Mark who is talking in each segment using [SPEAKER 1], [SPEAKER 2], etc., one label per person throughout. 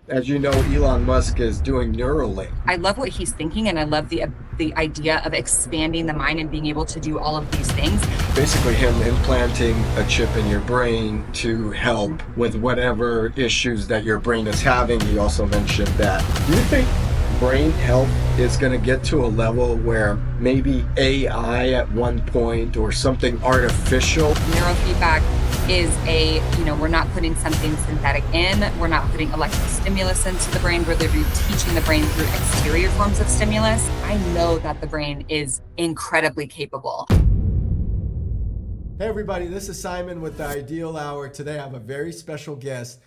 [SPEAKER 1] As you know, Elon Musk is doing Neuralink.
[SPEAKER 2] I love what he's thinking, and I love the idea of expanding the mind and being able to do all of these things.
[SPEAKER 1] Basically, him implanting a chip in your brain to help with whatever issues that your brain is having. He also mentioned that. Do you think brain health is going to get to a level where maybe AI at one point or something artificial?
[SPEAKER 2] Neurofeedback is we're not putting something synthetic in, we're not putting electrical stimulus into the brain, we're literally teaching the brain through exterior forms of stimulus. I know that the brain is incredibly capable.
[SPEAKER 1] Hey everybody, this is Simon with the Ideal Hour. Today I have a very special guest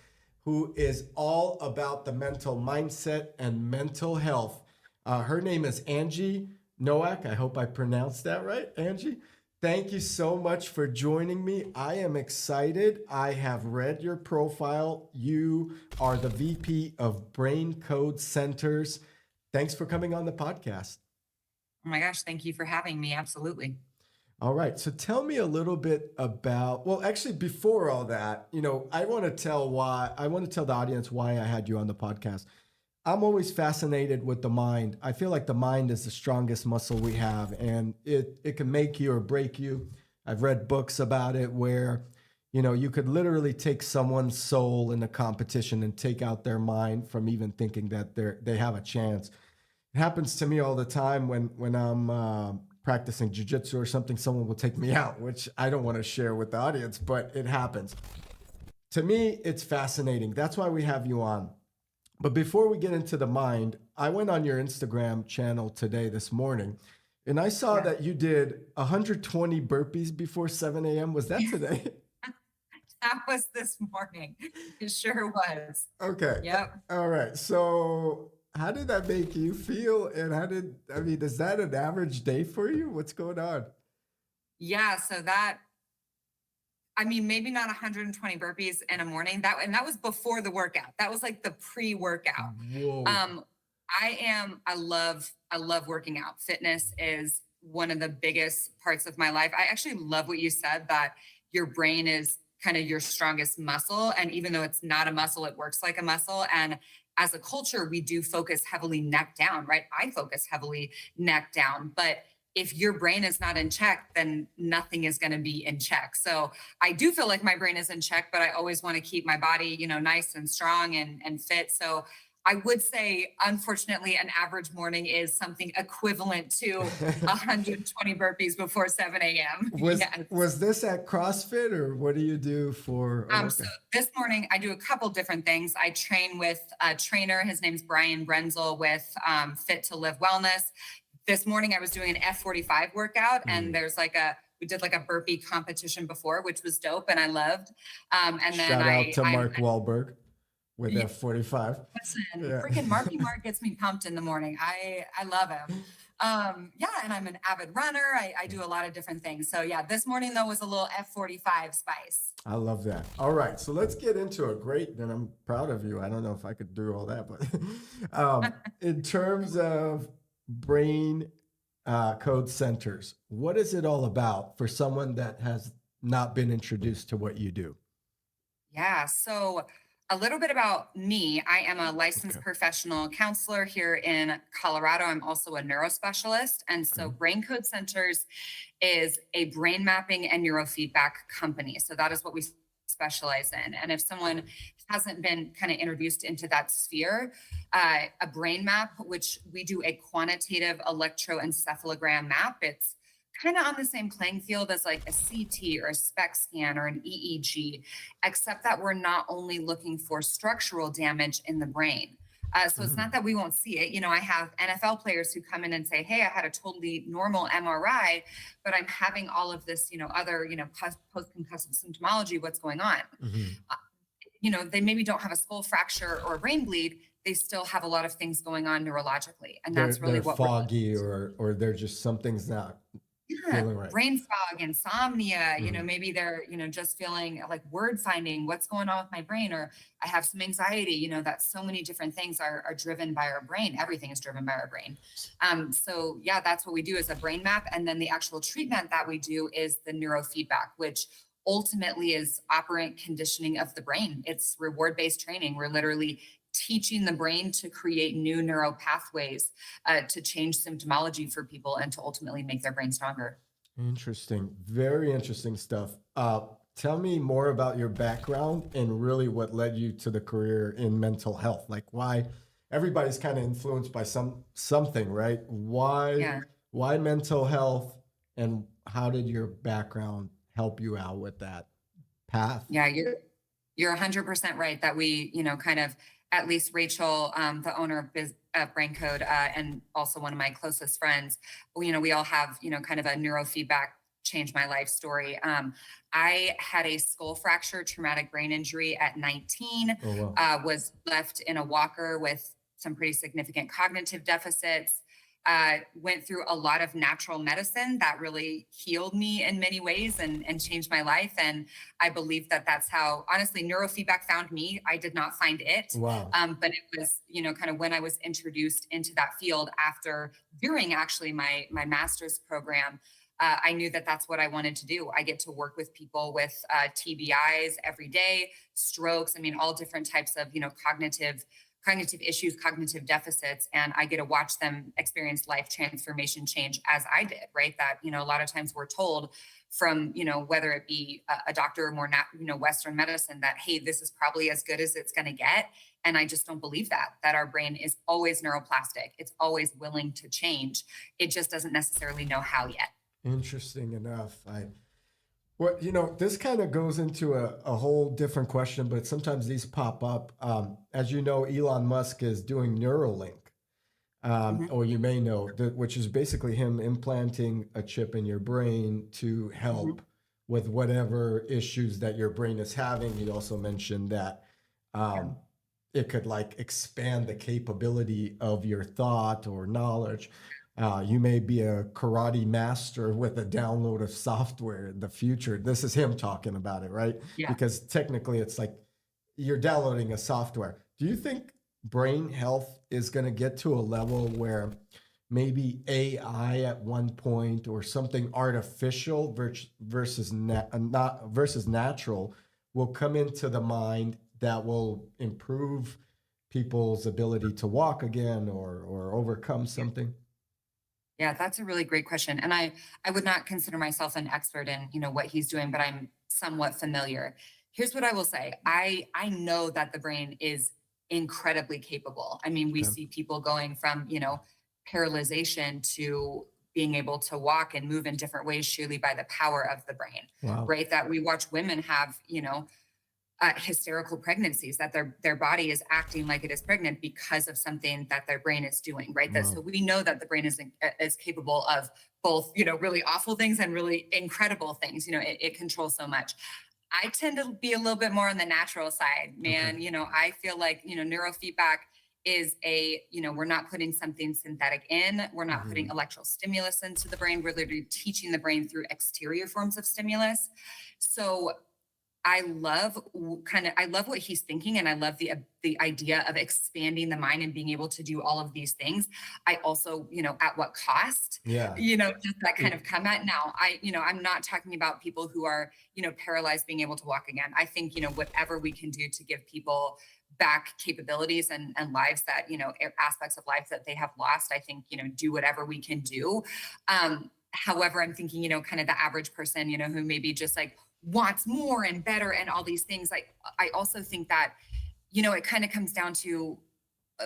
[SPEAKER 1] who is all about the mental mindset and mental health. Her name is Angie Noack. I hope I pronounced that right, Angie. Thank you so much for joining me. I am excited. I have read your profile. You are the VP of BrainCode Centers. Thanks for coming on the podcast.
[SPEAKER 2] Oh my gosh, thank you for having me. Absolutely.
[SPEAKER 1] All right. So tell me a little bit about, well, actually, before all that, I want to tell the audience why I had you on the podcast. I'm always fascinated with the mind. I feel like the mind is the strongest muscle we have, and it can make you or break you. I've read books about it where, you could literally take someone's soul in a competition and take out their mind from even thinking that they have a chance. It happens to me all the time when I'm practicing jujitsu or something. Someone will take me out, which I don't want to share with the audience, but it happens. To me, it's fascinating. That's why we have you on. But before we get into the mind, I went on your Instagram channel today, this morning, and I saw
[SPEAKER 2] Yeah.
[SPEAKER 1] that you did 120 burpees before 7 a.m. Was that today?
[SPEAKER 2] That was this morning. It sure was.
[SPEAKER 1] Okay.
[SPEAKER 2] Yep.
[SPEAKER 1] All right. So, how did that make you feel? And is that an average day for you? What's going on?
[SPEAKER 2] Yeah. Maybe not 120 burpees in a morning. That was before the workout. That was like the pre-workout.
[SPEAKER 1] Whoa.
[SPEAKER 2] Um, I love working out. Fitness is one of the biggest parts of my life. I actually love what you said, that your brain is kind of your strongest muscle. And even though it's not a muscle, it works like a muscle. And as a culture, we do focus heavily neck down, right? I focus heavily neck down, but if your brain is not in check, then nothing is going to be in check. So I do feel like my brain is in check, but I always want to keep my body, nice and strong and fit. So I would say, unfortunately, an average morning is something equivalent to 120 burpees before 7 a.m.
[SPEAKER 1] was
[SPEAKER 2] Yes.
[SPEAKER 1] was this at CrossFit, or what do you do for a
[SPEAKER 2] So
[SPEAKER 1] workout?
[SPEAKER 2] this morning I do a couple different things. I train with a trainer. His name's Brian Brenzel with Fit to Live Wellness. This morning I was doing an F45 workout, and
[SPEAKER 1] Mm.
[SPEAKER 2] we did like a burpee competition before, which was dope and I loved. And then
[SPEAKER 1] Shout out to
[SPEAKER 2] I'm
[SPEAKER 1] Mark Wahlberg with
[SPEAKER 2] yeah,
[SPEAKER 1] F45.
[SPEAKER 2] listen,
[SPEAKER 1] Yeah.
[SPEAKER 2] freaking Marky Mark gets me pumped in the morning. I love him. Yeah, and I'm an avid runner. I do a lot of different things. So yeah, this morning though was a little F45 spice.
[SPEAKER 1] I love that. All right, so let's get into it. Great, and I'm proud of you. I don't know if I could do all that, but in terms of brain code centers, what is it all about for someone that has not been introduced to what you do?
[SPEAKER 2] Yeah. So, a little bit about me. I am a
[SPEAKER 1] Okay.
[SPEAKER 2] licensed professional counselor here in Colorado. I'm also a neurospecialist. And so,
[SPEAKER 1] Okay.
[SPEAKER 2] BrainCode Centers is a brain mapping and neurofeedback company. So, that is what we specialize in. And if someone hasn't been kind of introduced into that sphere, a brain map, which we do a quantitative electroencephalogram map, it's kind of on the same playing field as like a CT or a SPECT scan or an EEG, except that we're not only looking for structural damage in the brain. So it's not
[SPEAKER 1] Mm.
[SPEAKER 2] that we won't see it. I have NFL players who come in and say, "Hey, I had a totally normal MRI, but I'm having all of this, other, post-concussive symptomology. What's going on?"
[SPEAKER 1] Mhm.
[SPEAKER 2] Uh, they maybe don't have a skull fracture or a brain bleed. They still have a lot of things going on neurologically, and
[SPEAKER 1] They're
[SPEAKER 2] that's really
[SPEAKER 1] they're
[SPEAKER 2] what we're
[SPEAKER 1] foggy, or they're just something's not
[SPEAKER 2] yeah,
[SPEAKER 1] feeling right.
[SPEAKER 2] brain fog, insomnia,
[SPEAKER 1] Mhm.
[SPEAKER 2] maybe they're, just feeling like word finding, what's going on with my brain, or I have some anxiety, that so many different things are driven by our brain. Everything is driven by our brain. So yeah, that's what we do as a brain map. And then the actual treatment that we do is the neurofeedback, which ultimately is operant conditioning of the brain. It's reward-based training. We're literally teaching the brain to create new neural pathways to change symptomology for people and to ultimately make their brain stronger.
[SPEAKER 1] Interesting. Very interesting stuff. Tell me more about your background and really what led you to the career in mental health. Like why everybody's kind of influenced by something, right?
[SPEAKER 2] Yeah.
[SPEAKER 1] Why mental health, and how did your background help you out with that path?
[SPEAKER 2] Yeah, you're 100% right that we, kind of, at least Rachel, the owner of BrainCode, and also one of my closest friends, we all have, kind of a neurofeedback change my life story. I had a skull fracture, traumatic brain injury at 19,
[SPEAKER 1] Oh, wow.
[SPEAKER 2] was left in a walker with some pretty significant cognitive deficits. Went through a lot of natural medicine that really healed me in many ways and changed my life. And I believe that that's how, honestly, neurofeedback found me. I did not find it.
[SPEAKER 1] Wow.
[SPEAKER 2] But it was, kind of when I was introduced into that field during actually my master's program, I knew that that's what I wanted to do. I get to work with people with TBIs every day, strokes, I mean, all different types of, cognitive issues, cognitive deficits, and I get to watch them experience life transformation change as I did, right? That, a lot of times we're told from, whether it be a doctor or more, Western medicine that, hey, this is probably as good as it's going to get. And I just don't believe that our brain is always neuroplastic. It's always willing to change. It just doesn't necessarily know how yet.
[SPEAKER 1] Interesting enough. Well, this kind of goes into a whole different question, but sometimes these pop up. As you know, Elon Musk is doing Neuralink,
[SPEAKER 2] Mhm.
[SPEAKER 1] or you may know, which is basically him implanting a chip in your brain to
[SPEAKER 2] Mhm.
[SPEAKER 1] help with whatever issues that your brain is having. He also mentioned that
[SPEAKER 2] Yeah.
[SPEAKER 1] um, it could like expand the capability of your thought or knowledge. You may be a karate master with a download of software in the future. This is him talking about it, right?
[SPEAKER 2] Yeah.
[SPEAKER 1] Because technically it's like you're downloading a software. Do you think brain health is going to get to a level where maybe AI at one point or something artificial versus natural will come into the mind that will improve people's ability to walk again or overcome something?
[SPEAKER 2] Yeah, that's a really great question. And I would not consider myself an expert in, what he's doing, but I'm somewhat familiar. Here's what I will say. I know that the brain is incredibly capable. I mean, we
[SPEAKER 1] Okay.
[SPEAKER 2] see people going from, paralyzation to being able to walk and move in different ways surely by the power of the brain,
[SPEAKER 1] Wow.
[SPEAKER 2] right? That we watch women have, hysterical pregnancies, that their body is acting like it is pregnant because of something that their brain is doing, right? That so
[SPEAKER 1] Wow.
[SPEAKER 2] we know that the brain is capable of both, really awful things and really incredible things. It controls so much. I tend to be a little bit more on the natural side,
[SPEAKER 1] Okay.
[SPEAKER 2] man. I feel like, neurofeedback is we're not putting something synthetic in, we're not putting
[SPEAKER 1] Mhm.
[SPEAKER 2] electrical stimulus into the brain, we're literally teaching the brain through exterior forms of stimulus. So I love what he's thinking, and I love the idea of expanding the mind and being able to do all of these things. I also, at what cost,
[SPEAKER 1] Yeah.
[SPEAKER 2] does that kind of come at now? I'm not talking about people who are, paralyzed being able to walk again. I think, whatever we can do to give people back capabilities and lives that, aspects of life that they have lost, I think, do whatever we can do. However, I'm thinking, kind of the average person, who maybe just like wants more and better and all these things. Like, I also think that, it kind of comes down to,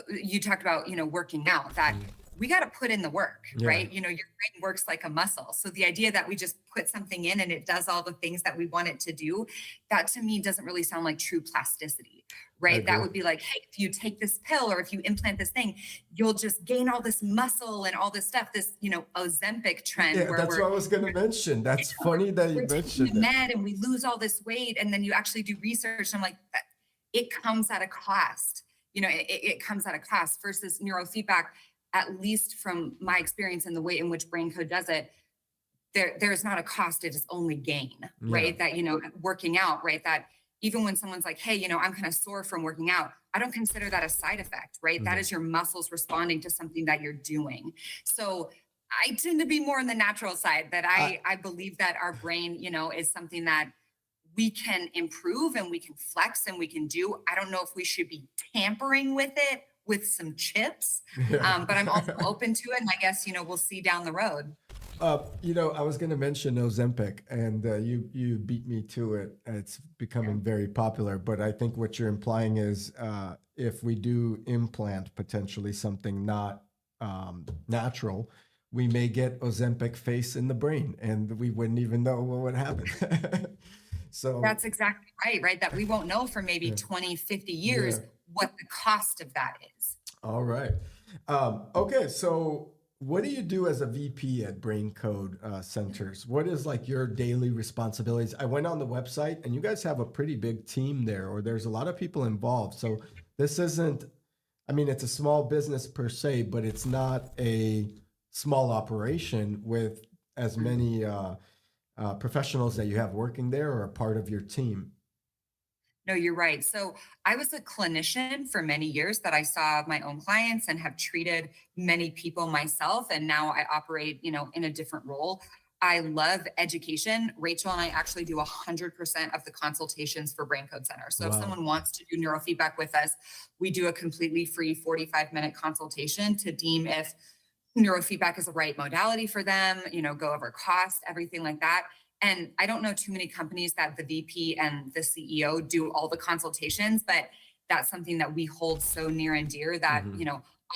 [SPEAKER 2] you talked about, working out, that
[SPEAKER 1] Mm.
[SPEAKER 2] we got to put in the work,
[SPEAKER 1] Yeah.
[SPEAKER 2] right? Your brain works like a muscle. So the idea that we just put something in and it does all the things that we want it to do, that to me doesn't really sound like true plasticity,
[SPEAKER 1] I
[SPEAKER 2] right? That
[SPEAKER 1] agree.
[SPEAKER 2] would be like, hey, if you take this pill or if you implant this thing, you'll just gain all this muscle and all this stuff, this, Ozempic trend
[SPEAKER 1] Yeah,
[SPEAKER 2] where
[SPEAKER 1] that's what I was going to mention. That's funny that you
[SPEAKER 2] we're taking the
[SPEAKER 1] mentioned that.
[SPEAKER 2] med and we lose all this weight. And then you actually do research. I'm like, it comes at a cost. It comes at a cost versus neurofeedback, at least from my experience and the way in which BrainCode does it. There's not a cost, it is only gain,
[SPEAKER 1] Yeah.
[SPEAKER 2] right? That, working out, right? That even when someone's like, hey, I'm kind of sore from working out, I don't consider that a side effect, right? That
[SPEAKER 1] Mhm.
[SPEAKER 2] is your muscles responding to something that you're doing. So I tend to be more on the natural side, that
[SPEAKER 1] I
[SPEAKER 2] I believe that our brain, is something that we can improve and we can flex and we can do. I don't know if we should be tampering with it with some chips,
[SPEAKER 1] Yeah.
[SPEAKER 2] but I'm also open to it. And I guess, we'll see down the road.
[SPEAKER 1] I was going to mention Ozempic, and you beat me to it. It's becoming very popular, but I think what you're implying is if we do implant potentially something not natural, we may get Ozempic face in the brain, and we wouldn't even know what would happen. So
[SPEAKER 2] That's exactly right, right? That we won't know for maybe
[SPEAKER 1] yeah,
[SPEAKER 2] 20, 50
[SPEAKER 1] yeah.
[SPEAKER 2] years what the cost of that is.
[SPEAKER 1] All right. Okay, so what do you do as a VP at BrainCode Centers? What is like your daily responsibilities? I went on the website and you guys have a pretty big team there, or there's a lot of people involved. So this isn't, I mean, it's a small business per se, but it's not a small operation with as many professionals that you have working there or a part of your team.
[SPEAKER 2] No, you're right. So I was a clinician for many years that I saw my own clients and have treated many people myself. And now I operate, in a different role. I love education. Rachel and I actually do 100% of the consultations for BrainCode Center. So if
[SPEAKER 1] Wow.
[SPEAKER 2] someone wants to do neurofeedback with us, we do a completely free 45-minute consultation to deem if neurofeedback is the right modality for them, go over cost, everything like that. And I don't know too many companies that the VP and the CEO do all the consultations, but that's something that we hold so near and dear that,
[SPEAKER 1] Hmm.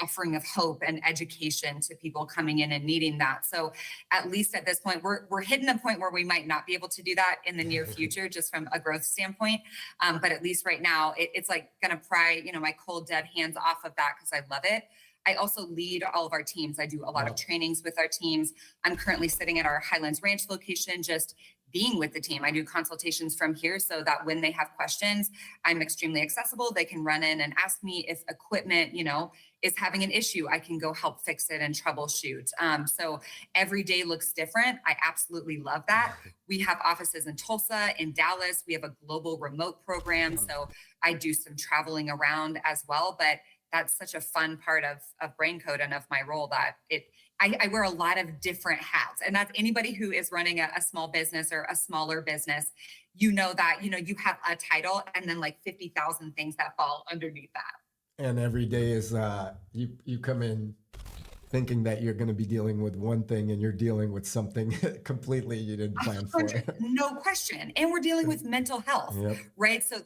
[SPEAKER 2] offering of hope and education to people coming in and needing that. So at least at this point, we're hitting a point where we might not be able to do that in the near future, just from a growth standpoint. But at least right now, it's like going to pry, my cold dead hands off of that because I love it. I also lead all of our teams. I do a lot of
[SPEAKER 1] Wow.
[SPEAKER 2] trainings with our teams. I'm currently sitting at our Highlands Ranch location, just being with the team. I do consultations from here so that when they have questions, I'm extremely accessible. They can run in and ask me if equipment, is having an issue. I can go help fix it and troubleshoot. So every day looks different. I absolutely love that. We have offices in Tulsa, in Dallas. We have a global remote program. So I do some traveling around as well. But that's such a fun part of BrainCode and of my role that I wear a lot of different hats. And that's anybody who is running a small business or a smaller business, that, you have a title and then like 50,000 things that fall underneath that.
[SPEAKER 1] And every day is you come in thinking that you're going to be dealing with one thing and you're dealing with something completely you didn't plan for.
[SPEAKER 2] 100, no question. And we're dealing with mental health,
[SPEAKER 1] Yep.
[SPEAKER 2] right? So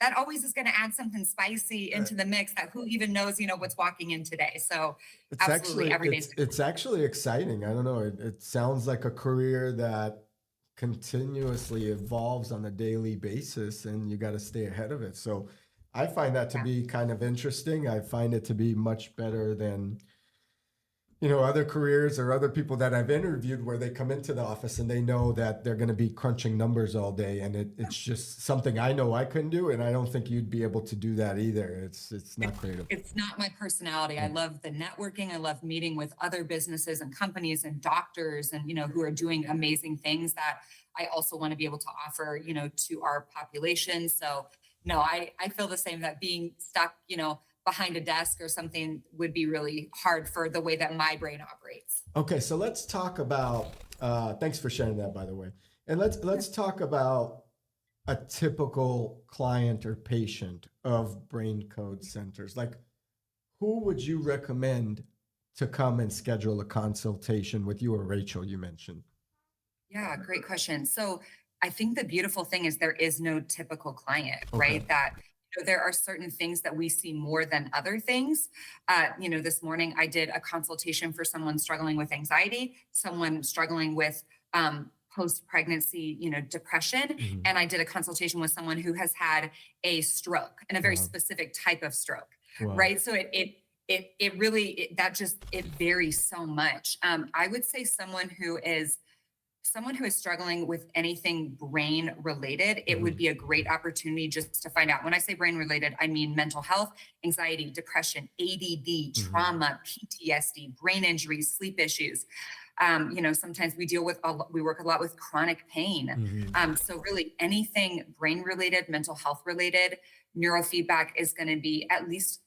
[SPEAKER 2] that always is going to add something spicy into the mix that who even knows, what's walking in today. So
[SPEAKER 1] It's
[SPEAKER 2] absolutely
[SPEAKER 1] actually
[SPEAKER 2] every day's
[SPEAKER 1] it's actually exciting. I don't know. It sounds like a career that continuously evolves on a daily basis and you got to stay ahead of it. So I find that to
[SPEAKER 2] yeah.
[SPEAKER 1] be kind of interesting. I find it to be much better than other careers or other people that I've interviewed where they come into the office and they know that they're going to be crunching numbers all day. And it's just something I know I couldn't do. And I don't think you'd be able to do that either. It's not creative.
[SPEAKER 2] It's not my personality. I love the networking. I love meeting with other businesses and companies and doctors and, who are doing amazing things that I also want to be able to offer, to our population. So no, I feel the same, that being stuck, behind a desk or something would be really hard for the way that my brain operates.
[SPEAKER 1] Okay, so let's talk about. Thanks for sharing that, by the way. And let's talk about a typical client or patient of BrainCode Centers. Like, who would you recommend to come and schedule a consultation with you or Rachel? You mentioned.
[SPEAKER 2] Yeah, great question. So I think the beautiful thing is there is no typical client,
[SPEAKER 1] Okay.
[SPEAKER 2] right? That there are certain things that we see more than other things. This morning I did a consultation for someone struggling with anxiety, someone struggling with post-pregnancy, depression,
[SPEAKER 1] Mhm.
[SPEAKER 2] and I did a consultation with someone who has had a stroke and a very
[SPEAKER 1] Wow.
[SPEAKER 2] specific type of stroke,
[SPEAKER 1] Wow.
[SPEAKER 2] right? So it really it varies so much. I would say someone who is struggling with anything brain related, it would
[SPEAKER 1] Mhm.
[SPEAKER 2] be a great opportunity just to find out. When I say brain related, I mean mental health, anxiety, depression, ADD,
[SPEAKER 1] Mhm.
[SPEAKER 2] trauma, PTSD, brain injuries, sleep issues. Sometimes we work a lot with chronic pain.
[SPEAKER 1] Mhm.
[SPEAKER 2] So really anything brain related, mental health related, neurofeedback is going to be at least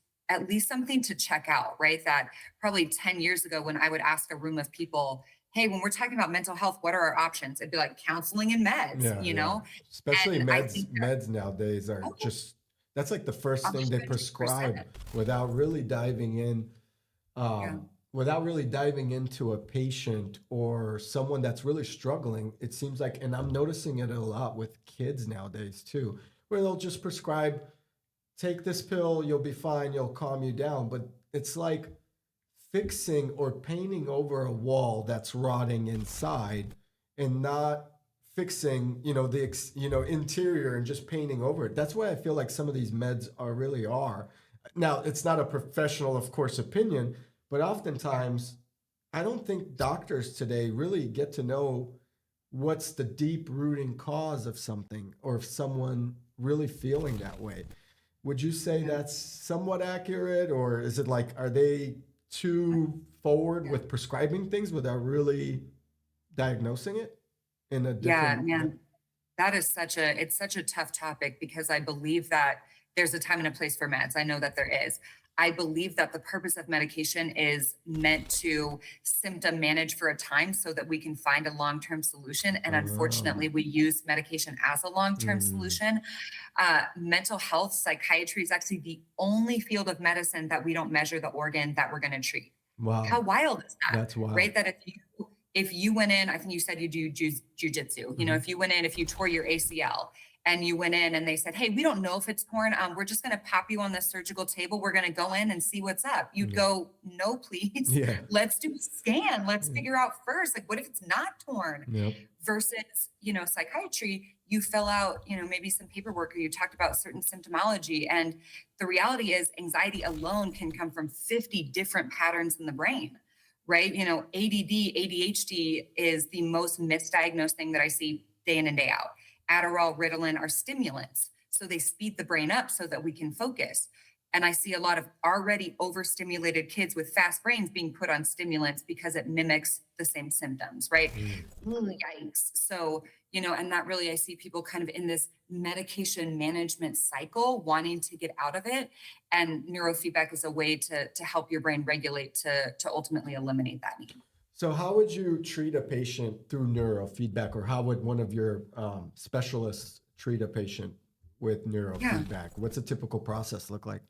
[SPEAKER 2] something to check out, right? That probably 10 years ago when I would ask a room of people, hey, when we're talking about mental health, what are our options? It'd be like counseling and meds,
[SPEAKER 1] Yeah,
[SPEAKER 2] you
[SPEAKER 1] yeah.
[SPEAKER 2] know?
[SPEAKER 1] Especially
[SPEAKER 2] And I
[SPEAKER 1] meds,
[SPEAKER 2] think that,
[SPEAKER 1] meds nowadays are
[SPEAKER 2] oh,
[SPEAKER 1] just, that's like the first thing they
[SPEAKER 2] 100%.
[SPEAKER 1] prescribe without really diving in,
[SPEAKER 2] Yeah.
[SPEAKER 1] without really diving into a patient or someone that's really struggling. It seems like, and I'm noticing it a lot with kids nowadays too, where they'll just prescribe, take this pill, you'll be fine, you'll calm you down. But it's like fixing or painting over a wall that's rotting inside and not fixing, interior and just painting over it. That's why I feel like some of these meds are really are. Now, it's not a professional, of course, opinion, but
[SPEAKER 2] Yeah.
[SPEAKER 1] oftentimes I don't think doctors today really get to know what's the deep rooting cause of something or if someone really feeling that way. Would you say
[SPEAKER 2] Yeah.
[SPEAKER 1] that's somewhat accurate, or is it like, are they too forward
[SPEAKER 2] Yeah.
[SPEAKER 1] with prescribing things without really diagnosing it in a
[SPEAKER 2] Yeah,
[SPEAKER 1] different?
[SPEAKER 2] man. That is it's such a tough topic because I believe that there's a time and a place for meds. I know that there is. I believe that the purpose of medication is meant to symptom manage for a time so that we can find a long-term solution. And
[SPEAKER 1] Oh,
[SPEAKER 2] unfortunately, we use medication as a long-term
[SPEAKER 1] mm,
[SPEAKER 2] solution. Mental health, psychiatry is actually the only field of medicine that we don't measure the organ that we're going to treat. How
[SPEAKER 1] wow,
[SPEAKER 2] wild is that,
[SPEAKER 1] that's wild.
[SPEAKER 2] right? That if you went in, I think you said you do jujitsu. You know,
[SPEAKER 1] Hmm.
[SPEAKER 2] if you went in, if you tore your ACL and you went in and they said, "Hey, we don't know if it's torn. We're just going to pop you on the surgical table. We're going to go in and see what's up." You'd
[SPEAKER 1] Yeah,
[SPEAKER 2] go, "No, please.
[SPEAKER 1] yeah,
[SPEAKER 2] Let's do a scan. Let's
[SPEAKER 1] yeah,
[SPEAKER 2] figure out first. Like, what if it's not torn?"
[SPEAKER 1] yep.
[SPEAKER 2] Versus, psychiatry, you fill out, maybe some paperwork or you talked about certain symptomology. And the reality is, anxiety alone can come from 50 different patterns in the brain, right? ADD, ADHD is the most misdiagnosed thing that I see day in and day out. Adderall, Ritalin are stimulants. So they speed the brain up so that we can focus. And I see a lot of already overstimulated kids with fast brains being put on stimulants because it mimics the same symptoms, right?
[SPEAKER 1] Mm.
[SPEAKER 2] Ooh, yikes. So, and that really, I see people kind of in this medication management cycle wanting to get out of it. And neurofeedback is a way to help your brain regulate to ultimately eliminate that need.
[SPEAKER 1] So, how would you treat a patient through neurofeedback, or how would one of your specialists treat a patient with
[SPEAKER 2] Yeah.
[SPEAKER 1] neurofeedback? What's a typical process look like?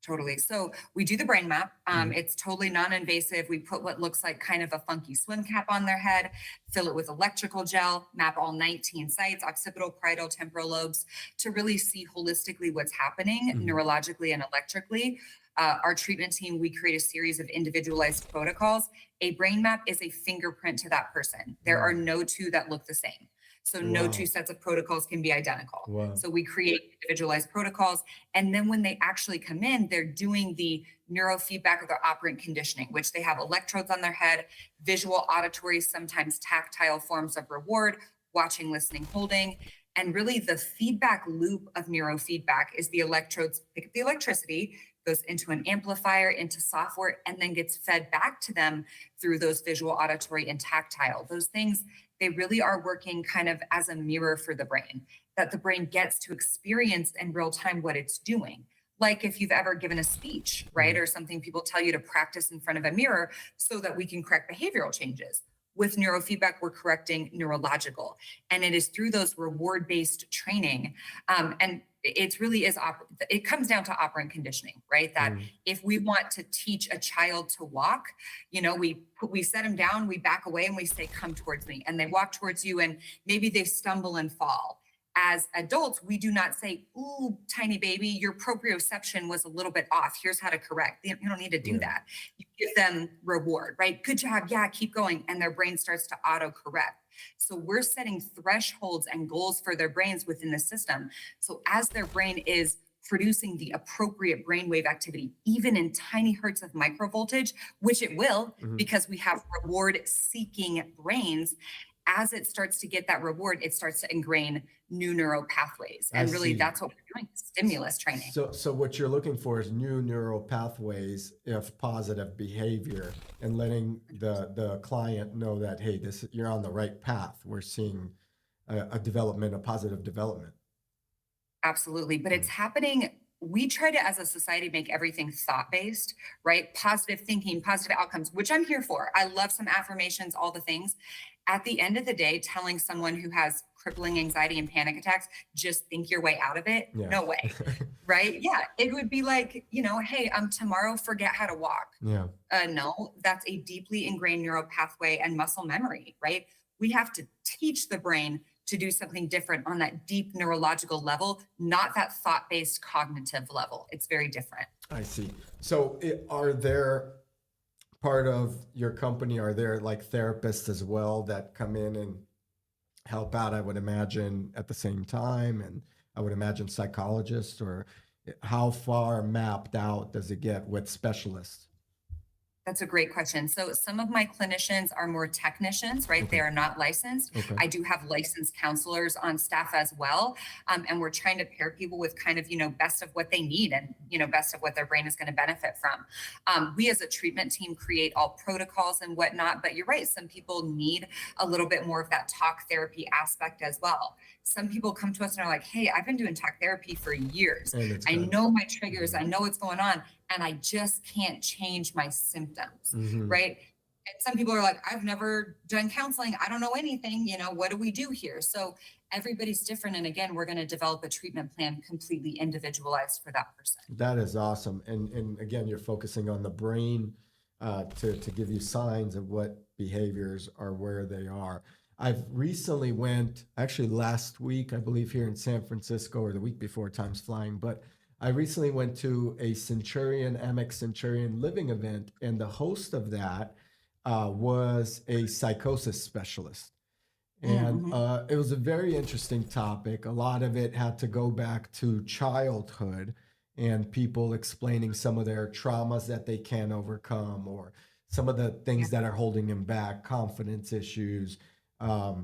[SPEAKER 2] Totally. So we do the brain map.
[SPEAKER 1] Mhm.
[SPEAKER 2] It's totally non-invasive. We put what looks like kind of a funky swim cap on their head, fill it with electrical gel, map all 19 sites, occipital, parietal, temporal lobes, to really see holistically what's happening
[SPEAKER 1] Mhm.
[SPEAKER 2] neurologically and electrically. Our treatment team, we create a series of individualized protocols. A brain map is a fingerprint to that person. There are
[SPEAKER 1] Mm.
[SPEAKER 2] no two that look the same. So no two
[SPEAKER 1] Wow.
[SPEAKER 2] sets of protocols can be identical.
[SPEAKER 1] Wow.
[SPEAKER 2] So we create individualized protocols, and then when they actually come in, they're doing the neurofeedback or the operant conditioning, which they have electrodes on their head, visual, auditory, sometimes tactile forms of reward, watching, listening, holding. And really, the feedback loop of neurofeedback is the electrodes pick up the electricity, goes into an amplifier, into software, and then gets fed back to them through those visual, auditory, and tactile. Those things, they really are working kind of as a mirror for the brain, that the brain gets to experience in real time what it's doing. Like if you've ever given a speech, right?
[SPEAKER 1] Mhm.
[SPEAKER 2] Or something people tell you to practice in front of a mirror so that we can correct behavioral changes. With neurofeedback, we're correcting neurological. And it is through those reward based training. And it really is, it comes down to operant conditioning, right? That
[SPEAKER 1] Mm.
[SPEAKER 2] if we want to teach a child to walk, we set them down, we back away and we say, "Come towards me." And they walk towards you and maybe they stumble and fall. As adults, we do not say, "Ooh, tiny baby, your proprioception was a little bit off. Here's how to correct." You don't need to do
[SPEAKER 1] Yeah.
[SPEAKER 2] that. You give them reward, right? "Good job. Yeah, keep going." And their brain starts to auto correct. So we're setting thresholds and goals for their brains within the system. So as their brain is producing the appropriate brainwave activity, even in tiny hertz of microvoltage, which it will,
[SPEAKER 1] Mhm.
[SPEAKER 2] because we have reward seeking brains, as it starts to get that reward, it starts to ingrain new neural pathways.
[SPEAKER 1] I
[SPEAKER 2] And really,
[SPEAKER 1] see.
[SPEAKER 2] that's what we're doing, stimulus training.
[SPEAKER 1] So what you're looking for is new neural pathways of positive behavior, and letting the client know that, hey, this, you're on the right path. We're seeing a development, a positive development.
[SPEAKER 2] Absolutely. But it's
[SPEAKER 1] Mm.
[SPEAKER 2] happening. we try to, as a society, make everything thought-based, right? Positive thinking, positive outcomes, which I'm here for. I love some affirmations, all the things. At the end of the day, telling someone who has crippling anxiety and panic attacks, just think your way out of it.
[SPEAKER 1] Yeah.
[SPEAKER 2] No way, right? Yeah, it would be like, hey, tomorrow forget how to walk.
[SPEAKER 1] Yeah.
[SPEAKER 2] No, that's a deeply ingrained neural pathway and muscle memory, right? We have to teach the brain to do something different on that deep neurological level, not that thought-based cognitive level. It's very different.
[SPEAKER 1] I see. So are there part of your company, are there like therapists as well that come in and help out, I would imagine, at the same time? And I would imagine psychologists, or how far mapped out does it get with specialists?
[SPEAKER 2] That's a great question. So some of my clinicians are more technicians, right?
[SPEAKER 1] Okay.
[SPEAKER 2] They are not licensed.
[SPEAKER 1] Okay.
[SPEAKER 2] I do have licensed counselors on staff as well. And we're trying to pair people with kind of, best of what they need and, best of what their brain is going to benefit from. We as a treatment team create all protocols and whatnot, but you're right. Some people need a little bit more of that talk therapy aspect as well. Some people come to us and are like, hey, I've been doing talk therapy for years. I know my triggers. I know what's going on. And I just can't change my symptoms, right? And some people are like, I've never done counseling. I don't know anything. What do we do here? So everybody's different. And again, we're going to develop a treatment plan completely individualized for that person.
[SPEAKER 1] That is awesome. And again, you're focusing on the brain to give you signs of what behaviors are where they are. I've recently actually last week, I believe, here in San Francisco, or the week before, time's flying, but I recently went to a Amex Centurion Living event, and the host of that was a psychosis specialist. And it was a very interesting topic. A lot of it had to go back to childhood and people explaining some of their traumas that they can't overcome, or some of the things that are holding them back, confidence issues, a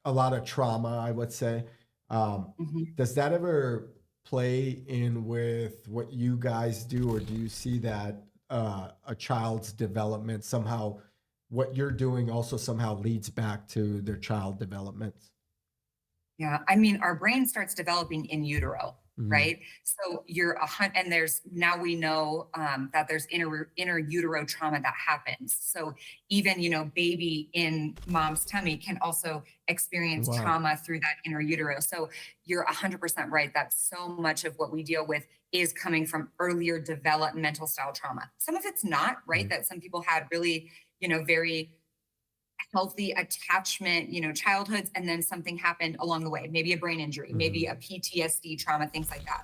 [SPEAKER 1] lot of trauma, I would say. Does that ever play in with what you guys do, or do you see that a child's development somehow, what you're doing also somehow leads back to their child development?
[SPEAKER 2] Yeah, our brain starts developing in utero, right? So and now we know that there's inner utero trauma that happens. So even, baby in mom's tummy can also experience trauma through that inner utero. So you're 100% right. That's so much of what we deal with is coming from earlier developmental style trauma. Some of it's not, right? That some people had really, very healthy attachment, childhoods, and then something happened along the way, maybe a brain injury, maybe a PTSD trauma, things like that.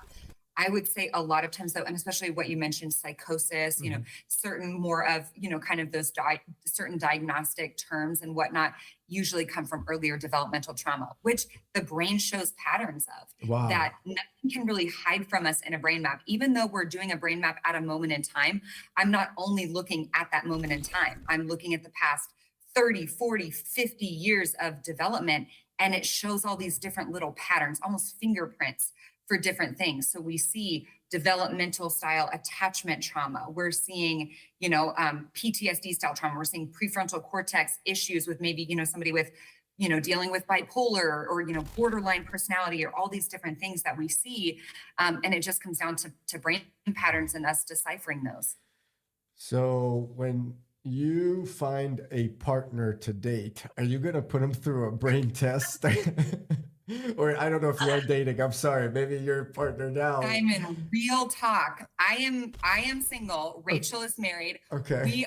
[SPEAKER 2] I would say a lot of times though, and especially what you mentioned, psychosis, certain more of, kind of those certain diagnostic terms and whatnot usually come from earlier developmental trauma, which the brain shows patterns of that nothing can really hide from us in a brain map. Even though we're doing a brain map at a moment in time, I'm not only looking at that moment in time, I'm looking at the past 30, 40, 50 years of development. And it shows all these different little patterns, almost fingerprints for different things. So we see developmental style attachment trauma. We're seeing, PTSD style trauma. We're seeing prefrontal cortex issues with maybe, somebody with, dealing with bipolar or, borderline personality, or all these different things that we see. And it just comes down to brain patterns and us deciphering those.
[SPEAKER 1] So when you find a partner to date, are you going to put them through a brain test? Or I don't know if you're dating. I'm sorry. Maybe your partner now.
[SPEAKER 2] I'm in real talk. I am single. Rachel is married.
[SPEAKER 1] Okay.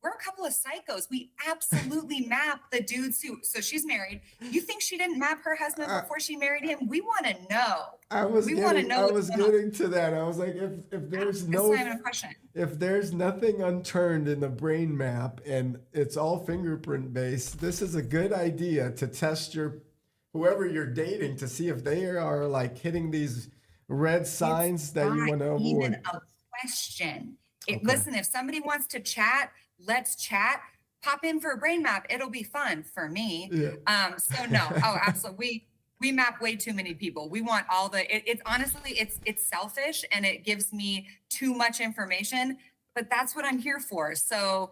[SPEAKER 2] We're a couple of psychos. We absolutely map the dudes so she's married. You think she didn't map her husband before she married him? We want to know.
[SPEAKER 1] I was getting to that. I was like, if there's nothing unturned in the brain map and it's all fingerprint based, this is a good idea to test whoever you're dating to see if they are like hitting these red signs that you want to avoid.
[SPEAKER 2] Even a question. Listen, if somebody wants to chat, let's chat. Pop in for a brain map. It'll be fun for me. Yeah. So no. Oh, absolutely. We map way too many people. We want all it's honestly, it's selfish and it gives me too much information, but that's what I'm here for. So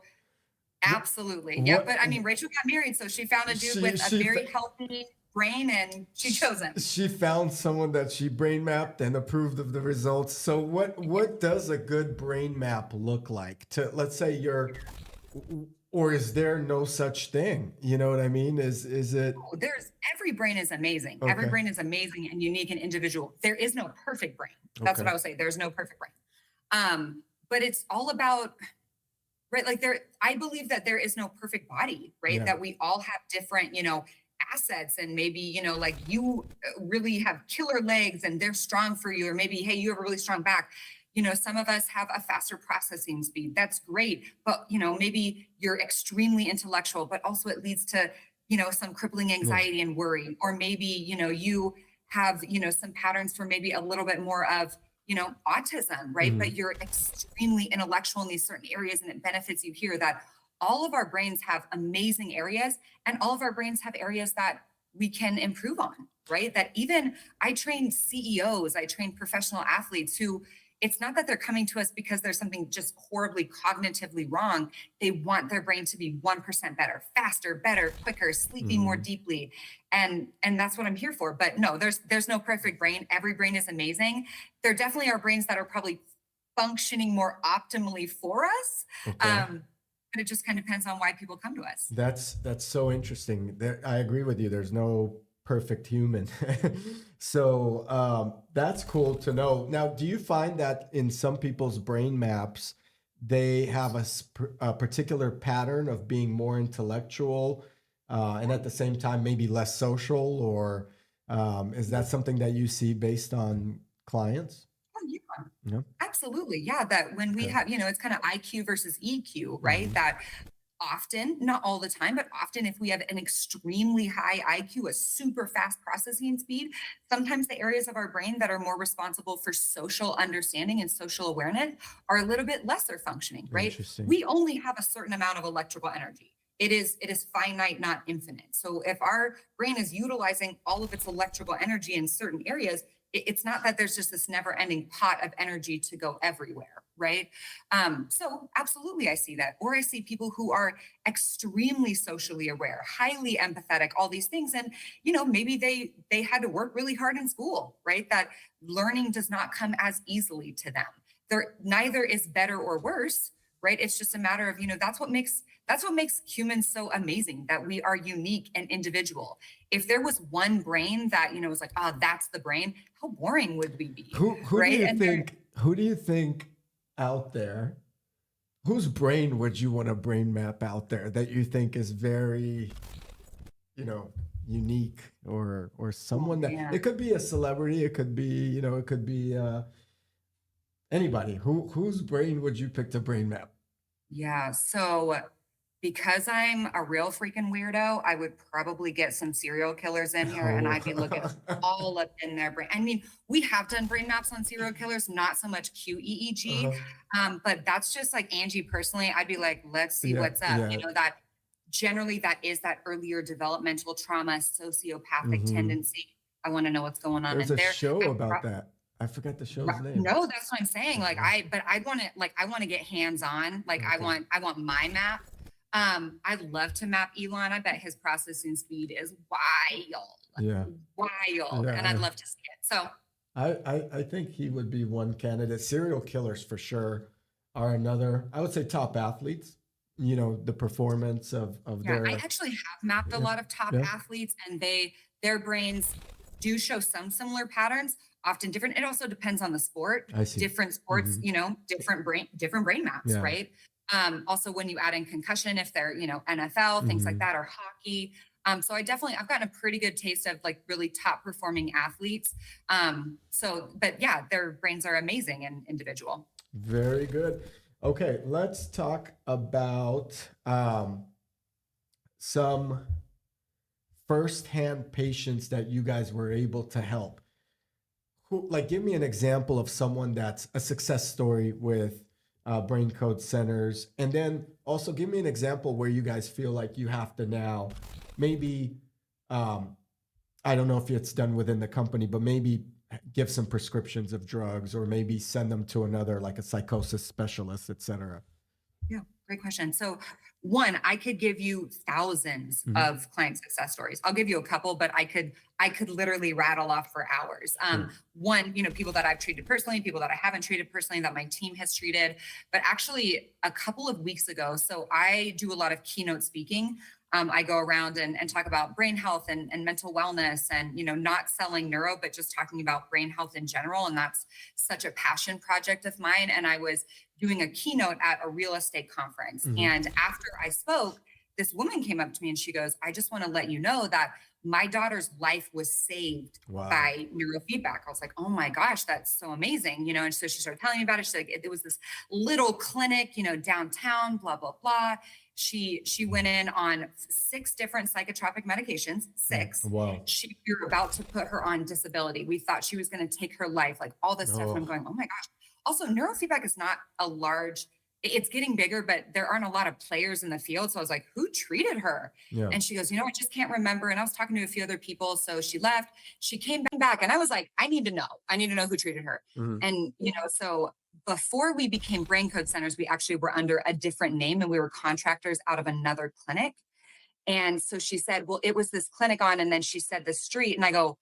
[SPEAKER 2] absolutely. Yeah. But Rachel got married. So she found a dude with a very healthy brain and she chose him.
[SPEAKER 1] She found someone that she brain mapped and approved of the results. So what does a good brain map look like? To, let's say or is there no such thing? You know what I mean? Is it?
[SPEAKER 2] Oh, every brain is amazing.
[SPEAKER 1] Okay.
[SPEAKER 2] Every brain is amazing and unique and individual. There is no perfect brain. That's what I would say. There's no perfect brain. But it's all about, right? Like I believe that there is no perfect body, right?
[SPEAKER 1] Yeah.
[SPEAKER 2] That we all have different, assets, and maybe, like you really have killer legs and they're strong for you, or maybe, hey, you have a really strong back. Some of us have a faster processing speed. That's great. But, maybe you're extremely intellectual, but also it leads to, some crippling anxiety and worry. Or maybe, you have, some patterns for maybe a little bit more of, autism, right? But you're extremely intellectual in these certain areas and it benefits you here. That all of our brains have amazing areas, and all of our brains have areas that we can improve on, right? That even I train CEOs, I train professional athletes who, it's not that they're coming to us because there's something just horribly cognitively wrong. They want their brain to be 1% better, faster, better, quicker, sleeping more deeply. And that's what I'm here for. But no, there's no perfect brain. Every brain is amazing. There definitely are brains that are probably functioning more optimally for us.
[SPEAKER 1] Okay.
[SPEAKER 2] But it just kind of depends on why people come to us.
[SPEAKER 1] That's so interesting. I agree with you. There's no perfect human. So that's cool to know. Now, do you find that in some people's brain maps, they have a particular pattern of being more intellectual and at the same time maybe less social, or is that something that you see based on clients?
[SPEAKER 2] Oh, yeah.
[SPEAKER 1] Yeah.
[SPEAKER 2] Absolutely. Yeah. That when we have, it's kind of IQ versus EQ, right? That often, not all the time, but often if we have an extremely high IQ, a super fast processing speed, sometimes the areas of our brain that are more responsible for social understanding and social awareness are a little bit lesser functioning, right?
[SPEAKER 1] Interesting.
[SPEAKER 2] We only have a certain amount of electrical energy. It is finite, not infinite. So if our brain is utilizing all of its electrical energy in certain areas, it's not that there's just this never ending pot of energy to go everywhere, right? So absolutely, I see that. Or I see people who are extremely socially aware, highly empathetic, all these things. And, maybe they had to work really hard in school, right? That learning does not come as easily to them. Neither is better or worse, right? It's just a matter of, that's what makes humans so amazing, that we are unique and individual. If there was one brain that, was like, oh, that's the brain, how boring would we be?
[SPEAKER 1] Who
[SPEAKER 2] right?
[SPEAKER 1] Who do you think out there, whose brain would you want to brain map out there that you think is very, unique, or someone that it could be a celebrity, it could be, it could be anybody. Whose brain would you pick to brain map?
[SPEAKER 2] Yeah. So because I'm a real freaking weirdo, I would probably get some serial killers in here and I'd be looking all up in their brain. I mean, we have done brain maps on serial killers, not so much QEEG, but that's just like Angie personally. I'd be like, let's see what's up. That generally that is that earlier developmental trauma, sociopathic tendency. I want to know what's going on
[SPEAKER 1] There's
[SPEAKER 2] in
[SPEAKER 1] a
[SPEAKER 2] there.
[SPEAKER 1] show about that. I forgot the show's name.
[SPEAKER 2] No, that's what I'm saying. Like I want to get hands-on. Like I want my map. I'd love to map Elon. I bet his processing speed is wild.
[SPEAKER 1] Yeah.
[SPEAKER 2] Wild. And I'd love to see it. So
[SPEAKER 1] I think he would be one candidate. Serial killers for sure are another, I would say, top athletes. The performance of their.
[SPEAKER 2] I actually have mapped a lot of top athletes, and their brains do show some similar patterns, often different. It also depends on the sport.
[SPEAKER 1] I see.
[SPEAKER 2] Different sports, different brain maps, right? Also when you add in concussion, if they're, NFL, things like that, or hockey. So I've gotten a pretty good taste of like really top performing athletes. But yeah, their brains are amazing and individual.
[SPEAKER 1] Very good. Okay, let's talk about some firsthand patients that you guys were able to help. Give me an example of someone that's a success story with BrainCode centers, and then also give me an example where you guys feel like you have to now maybe, I don't know if it's done within the company, but maybe give some prescriptions of drugs, or maybe send them to another, like a psychosis specialist, et cetera.
[SPEAKER 2] Yeah. Great question. So one, I could give you thousands
[SPEAKER 1] Mhm.
[SPEAKER 2] of client success stories. I'll give you a couple, but I could literally rattle off for hours.
[SPEAKER 1] Sure.
[SPEAKER 2] One, people that I've treated personally, people that I haven't treated personally, that my team has treated. But actually, a couple of weeks ago, so I do a lot of keynote speaking. I go around and talk about brain health and mental wellness, and not selling neuro, but just talking about brain health in general. And that's such a passion project of mine. And I was doing a keynote at a real estate conference.
[SPEAKER 1] Mhm.
[SPEAKER 2] And after I spoke, this woman came up to me and she goes, I just want to let you know that my daughter's life was saved
[SPEAKER 1] Wow.
[SPEAKER 2] by neurofeedback. I was like, oh my gosh, that's so amazing. And so she started telling me about it. She's like, it was this little clinic, downtown, blah, blah, blah. She went in on 6 different psychotropic medications, 6.
[SPEAKER 1] Wow.
[SPEAKER 2] We were about to put her on disability. We thought she was going to take her life, like all this stuff. And I'm
[SPEAKER 1] Oh,
[SPEAKER 2] going, oh my gosh. Also, neurofeedback is not a large, it's getting bigger, but there aren't a lot of players in the field. So I was like, who treated her?
[SPEAKER 1] yeah.
[SPEAKER 2] And she goes, I just can't remember. And I was talking to a few other people. So she left, she came back, and I was like, I need to know. I need to know who treated her.
[SPEAKER 1] Mhm.
[SPEAKER 2] And, so before we became BrainCode centers, we actually were under a different name, and we were contractors out of another clinic. And so she said, well, it was this clinic on, and then she said the street. And I go,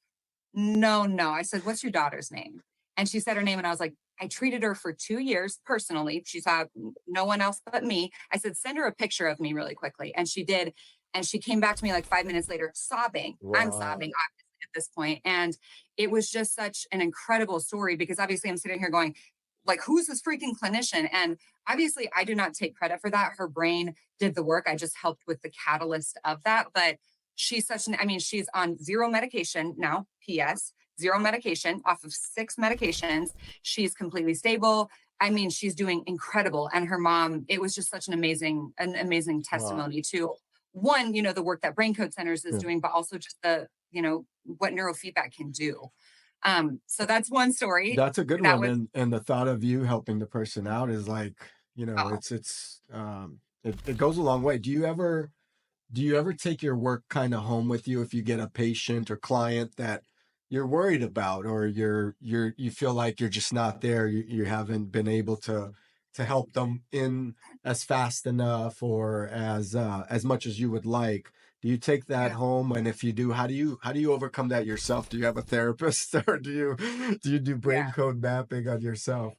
[SPEAKER 2] no, no. I said, what's your daughter's name? And she said her name. And I was like, I treated her for 2 years personally. She saw no one else but me. I said, send her a picture of me really quickly. And she did. And she came back to me like 5 minutes later, sobbing. I'm
[SPEAKER 1] Wow.
[SPEAKER 2] sobbing obviously at this point. And it was just such an incredible story, because obviously I'm sitting here going, like, who's this freaking clinician? And obviously I do not take credit for that. Her brain did the work. I just helped with the catalyst of that. But she's she's on 0 medication now, PS, 0 medication off of 6 medications. She's completely stable. She's doing incredible. And her mom, it was just such an amazing
[SPEAKER 1] Wow.
[SPEAKER 2] testimony to one, the work that BrainCode Centers is
[SPEAKER 1] Yeah.
[SPEAKER 2] doing, but also just what neurofeedback can do. So that's one story.
[SPEAKER 1] That's a good
[SPEAKER 2] That
[SPEAKER 1] one,
[SPEAKER 2] was,
[SPEAKER 1] and the thought of you helping the person out is like,
[SPEAKER 2] oh,
[SPEAKER 1] it goes a long way. Do you ever take your work kind of home with you if you get a patient or client that you're worried about, or you feel like you're just not there, you haven't been able to help them in as fast enough or as much as you would like? Do you take that
[SPEAKER 2] yeah,
[SPEAKER 1] home? And if you do, how do you overcome that yourself? Do you have a therapist or do you do brain
[SPEAKER 2] yeah.
[SPEAKER 1] code mapping on yourself?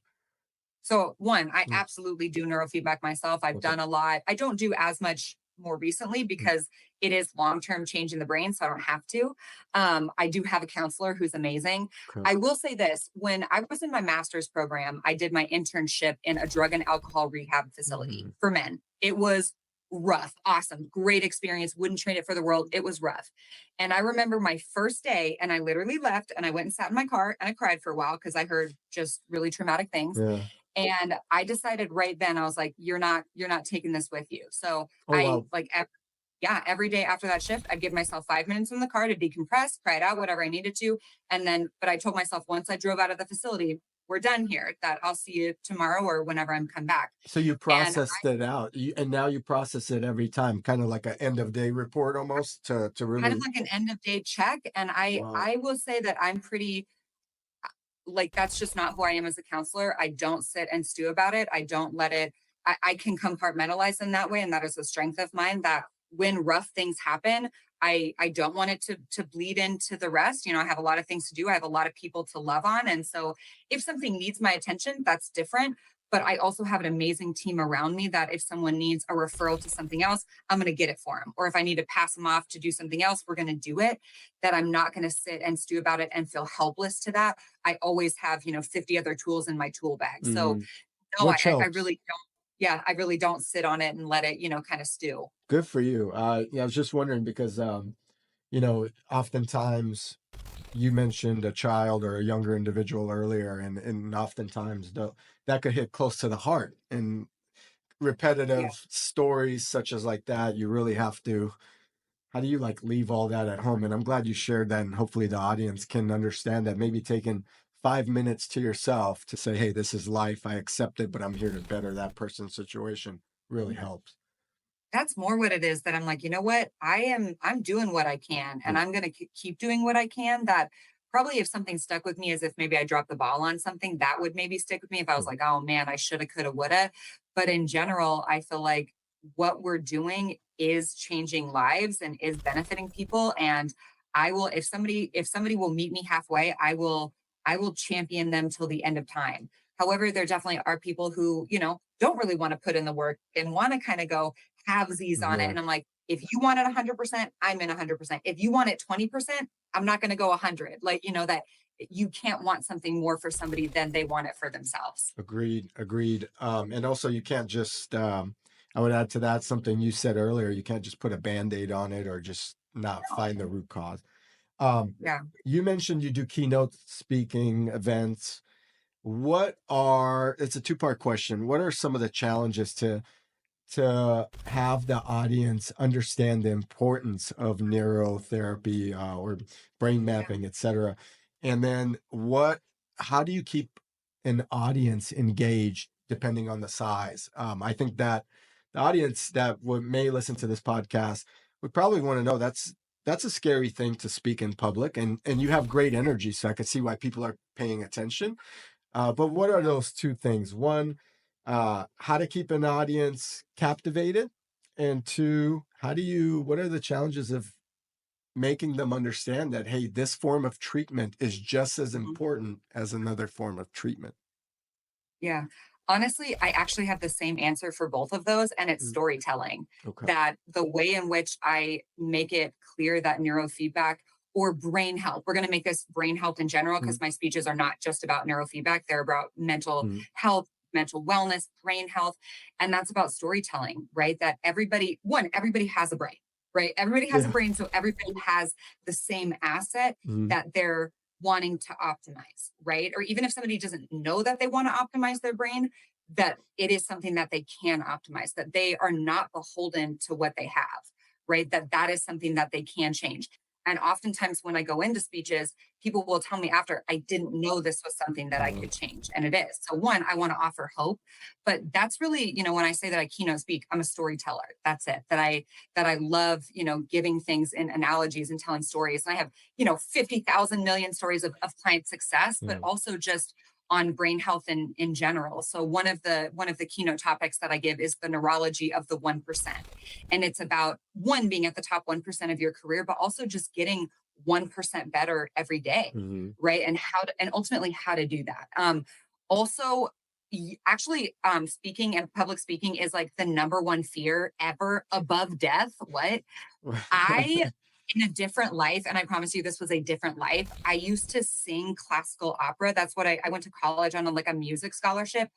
[SPEAKER 2] So one, I
[SPEAKER 1] Mm,
[SPEAKER 2] absolutely do neurofeedback myself. I've
[SPEAKER 1] okay.
[SPEAKER 2] done a lot. I don't do as much more recently
[SPEAKER 1] Mm,
[SPEAKER 2] because it is long-term change in the brain, so I don't have to. I do have a counselor who's amazing.
[SPEAKER 1] okay.
[SPEAKER 2] I will say this: when I was in my master's program, I did my internship in a drug and alcohol rehab facility
[SPEAKER 1] Mhm.
[SPEAKER 2] for men. It was rough, awesome, great experience. Wouldn't trade it for the world. It was rough. And I remember my first day, and I literally left and I went and sat in my car and I cried for a while because I heard just really traumatic things.
[SPEAKER 1] Yeah.
[SPEAKER 2] And I decided right then, I was like, you're not taking this with you. So
[SPEAKER 1] Oh,
[SPEAKER 2] I
[SPEAKER 1] wow.
[SPEAKER 2] like, yeah, every day after that shift, I'd give myself 5 minutes in the car to decompress, cry it out, whatever I needed to. And then, but I told myself once I drove out of the facility, we're done here, that I'll see you tomorrow or whenever I'm come back.
[SPEAKER 1] So you
[SPEAKER 2] And
[SPEAKER 1] processed it out, and now you process it every time, kind of like an end of day report almost to
[SPEAKER 2] kind of
[SPEAKER 1] really.
[SPEAKER 2] like an end of day check. And I,
[SPEAKER 1] Wow.
[SPEAKER 2] I will say that I'm pretty, like, that's just not who I am as a counselor. I don't sit and stew about it. I don't let it, I can compartmentalize in that way. And that is a strength of mine, that when rough things happen, I don't want it to bleed into the rest. I have a lot of things to do. I have a lot of people to love on. And so if something needs my attention, that's different. But I also have an amazing team around me that if someone needs a referral to something else, I'm going to get it for them. Or if I need to pass them off to do something else, we're going to do it. That I'm not going to sit and stew about it and feel helpless to that. I always have, 50 other tools in my tool bag. So
[SPEAKER 1] Mhm.
[SPEAKER 2] no,
[SPEAKER 1] Which
[SPEAKER 2] I
[SPEAKER 1] helps.
[SPEAKER 2] really don't. Yeah, I really don't sit on it and let it, kind of stew.
[SPEAKER 1] Good for you. Yeah, I was just wondering because, oftentimes you mentioned a child or a younger individual earlier, and oftentimes that could hit close to the heart. And
[SPEAKER 2] Yeah,
[SPEAKER 1] repetitive stories such as like that, you really have to. How do you like leave all that at home? And I'm glad you shared that, and hopefully the audience can understand that maybe taking 5 minutes to yourself to say, hey, this is life. I accept it, but I'm here to better that person's situation really helps.
[SPEAKER 2] that's more what it is, that I'm like, you know what? I'm doing what I can, and
[SPEAKER 1] Mm,
[SPEAKER 2] I'm going to keep doing what I can. That probably, if something stuck with me, as if maybe I dropped the ball on something, that would maybe stick with me if I was
[SPEAKER 1] mm,
[SPEAKER 2] like, oh man, I shoulda, coulda, woulda. But in general, I feel like what we're doing is changing lives and is benefiting people. And if somebody will meet me halfway, I will champion them till the end of time. However, there definitely are people who, don't really want to put in the work and want to kind of go halvesies on it.
[SPEAKER 1] Yeah.
[SPEAKER 2] And I'm like, if you want it 100%, I'm in 100%. If you want it 20%, I'm not going to go 100. Like, that you can't want something more for somebody than they want it for themselves.
[SPEAKER 1] Agreed. Agreed. And also, you can't just, I would add to that something you said earlier. You can't just put a Band-Aid on it or just not find the root cause. Um,
[SPEAKER 2] Yeah.
[SPEAKER 1] you mentioned you do keynote speaking events. It's a two-part question. What are some of the challenges to have the audience understand the importance of neurotherapy or brain
[SPEAKER 2] Yeah.
[SPEAKER 1] mapping, et cetera? And then how do you keep an audience engaged depending on the size? I think that the audience that may listen to this podcast would probably want to know that's a scary thing to speak in public, and you have great energy, so I could see why people are paying attention. But what are
[SPEAKER 2] Yeah.
[SPEAKER 1] those two things? One, how to keep an audience captivated, and two, what are the challenges of making them understand that, hey, this form of treatment is just as
[SPEAKER 2] Mhm.
[SPEAKER 1] important as another form of treatment?
[SPEAKER 2] Yeah. Honestly, I actually have the same answer for both of those, and it's
[SPEAKER 1] Mm,
[SPEAKER 2] storytelling.
[SPEAKER 1] okay.
[SPEAKER 2] That the way in which I make it clear that neurofeedback or brain health, we're going to make this brain health in general
[SPEAKER 1] Mm,
[SPEAKER 2] because my speeches are not just about neurofeedback, they're about mental
[SPEAKER 1] mm,
[SPEAKER 2] health, mental wellness, brain health. And that's about storytelling, right? That everybody has a brain, right? Everybody has a
[SPEAKER 1] yeah.
[SPEAKER 2] brain. So everybody has the same asset
[SPEAKER 1] Mm,
[SPEAKER 2] that they're wanting to optimize, right? Or even if somebody doesn't know that they want to optimize their brain, that it is something that they can optimize, that they are not beholden to what they have, right? That is something that they can change. And oftentimes when I go into speeches, people will tell me after, I didn't know this was something that I
[SPEAKER 1] uh,
[SPEAKER 2] could change. And it is. So one, I want to offer hope, but that's really, when I say that I keynote speak, I'm a storyteller. That's it. That I love, giving things in analogies and telling stories. And I have 50,000 million stories of client success, but
[SPEAKER 1] mm,
[SPEAKER 2] also just on brain health in general. So one of the keynote topics that I give is the neurology of the 1%. And it's about one being at the top 1% of your career, but also just getting 1% better every day,
[SPEAKER 1] mhm.
[SPEAKER 2] right? And ultimately how to do that. Also actually speaking and public speaking is like the number one fear ever above death. What? I, in a different life, and I promise you this was a different life, I used to sing classical opera. That's what I went to college on like a music scholarship.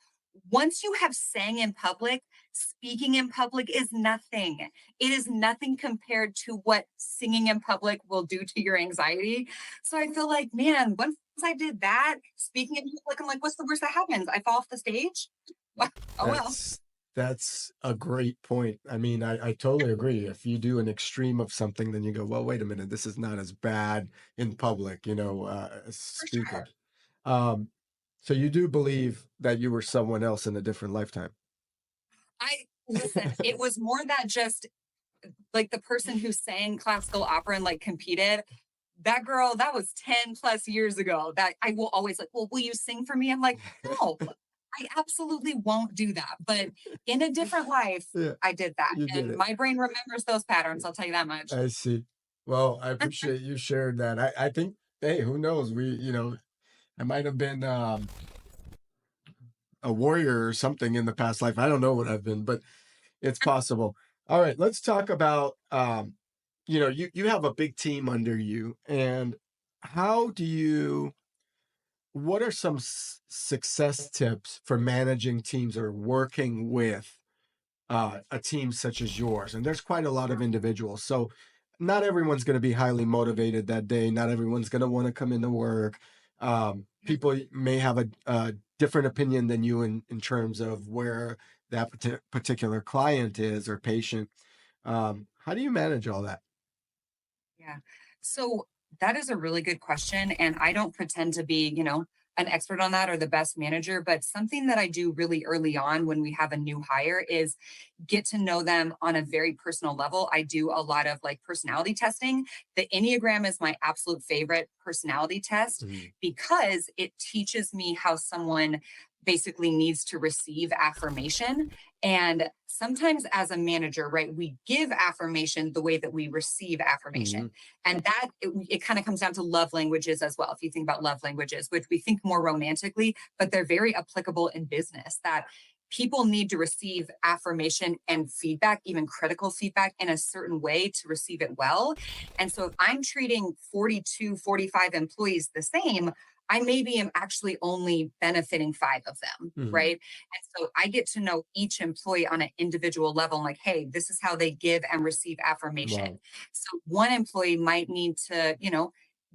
[SPEAKER 2] Once you have sang in public, speaking in public is nothing. It is nothing compared to what singing in public will do to your anxiety. So I feel like, man, once I did that, speaking in public, I'm like, what's the worst that happens? I fall off the stage? Well, oh well.
[SPEAKER 1] That's that's a great point. I mean, I totally agree. If you do an extreme of something, then you go, well, wait a minute, this is not as bad in public, as
[SPEAKER 2] For
[SPEAKER 1] speaking.
[SPEAKER 2] sure.
[SPEAKER 1] Um, so you do believe that you were someone else in a different lifetime?
[SPEAKER 2] I listen, it was more that just like the person who sang classical opera and like competed, that girl, that was 10 plus years ago. That I will always like, well, will you sing for me? I'm like, no, I absolutely won't do that. But in a different life,
[SPEAKER 1] Yeah,
[SPEAKER 2] I did that.
[SPEAKER 1] you did
[SPEAKER 2] And
[SPEAKER 1] it.
[SPEAKER 2] my brain remembers those patterns. I'll tell you that much.
[SPEAKER 1] I see. Well, I appreciate you shared that. I think, hey, who knows? I might have been a warrior or something in the past life. I don't know what I've been, but it's possible. All right, let's talk about you have a big team under you, and how do you what are some success tips for managing teams or working with a team such as yours? And there's quite a lot of individuals, so not everyone's going to be highly motivated that day. Not everyone's going to want to come into work. People may have a different opinion than you in terms of where that particular client is or patient. How do you manage all that?
[SPEAKER 2] Yeah. So that is a really good question. And I don't pretend to be, an expert on that or the best manager, but something that I do really early on when we have a new hire is get to know them on a very personal level. I do a lot of like personality testing. The Enneagram is my absolute favorite personality test
[SPEAKER 1] Mhm.
[SPEAKER 2] because it teaches me how someone basically needs to receive affirmation. And sometimes as a manager, right, we give affirmation the way that we receive
[SPEAKER 1] Hmm.
[SPEAKER 2] affirmation. And that it kind of comes down to love languages as well. If you think about love languages, which we think more romantically, but they're very applicable in business, that people need to receive affirmation and feedback, even critical feedback, in a certain way to receive it well. And so if I'm treating 42, 45 employees the same, I maybe am actually only benefiting 5 of them,
[SPEAKER 1] Hmm.
[SPEAKER 2] right? And so I get to know each employee on an individual level, like, hey, this is how they give and receive
[SPEAKER 1] Wow.
[SPEAKER 2] affirmation. So one employee might need to,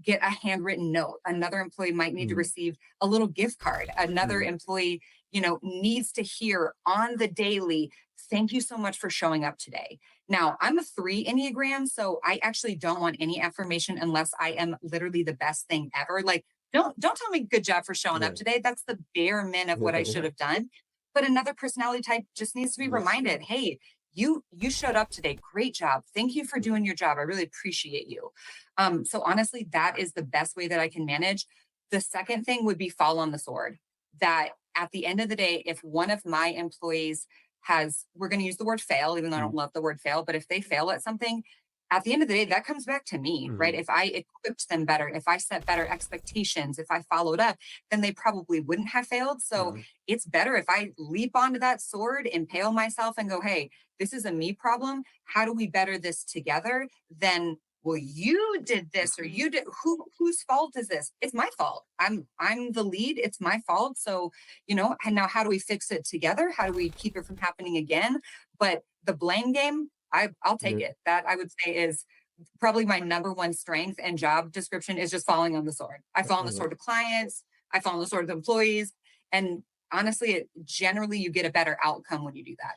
[SPEAKER 2] get a handwritten note. Another employee might need to
[SPEAKER 1] Mm.
[SPEAKER 2] receive a little gift card. Another
[SPEAKER 1] Mm.
[SPEAKER 2] employee, needs to hear on the daily, thank you so much for showing up today. Now, I'm a 3 Enneagram, so I actually don't want any affirmation unless I am literally the best thing ever. Like, don't tell me good job for showing up
[SPEAKER 1] Yeah.
[SPEAKER 2] today. That's the bare min of
[SPEAKER 1] Yeah.
[SPEAKER 2] what I should
[SPEAKER 1] Yeah.
[SPEAKER 2] have done. But another personality type just needs to be
[SPEAKER 1] Yeah.
[SPEAKER 2] reminded, hey, you showed up today. Great job. Thank you for doing your job. I really appreciate you. So honestly, that is the best way that I can manage. The second thing would be fall on the sword. That at the end of the day, if one of my employees we're going to use the word fail, even though I
[SPEAKER 1] Mm.
[SPEAKER 2] don't love the word fail, but if they fail at something, at the end of the day, that comes back to me, right?
[SPEAKER 1] Mhm.
[SPEAKER 2] If I equipped them better, if I set better expectations, if I followed up, then they probably wouldn't have failed. So
[SPEAKER 1] Yeah.
[SPEAKER 2] it's better if I leap onto that sword, impale myself, and go, hey, this is a me problem. How do we better this together? Then, well, you did this or you did whose fault is this? It's my fault. I'm the lead. It's my fault. So, and now how do we fix it together? How do we keep it from happening again? But the blame game, I'll take
[SPEAKER 1] Yeah.
[SPEAKER 2] it. That I would say is probably my number one strength and job description is just falling on the sword. I fall on the
[SPEAKER 1] Yeah.
[SPEAKER 2] sword to clients, I fall on the sword to employees. And honestly, generally you get a better outcome when you do that.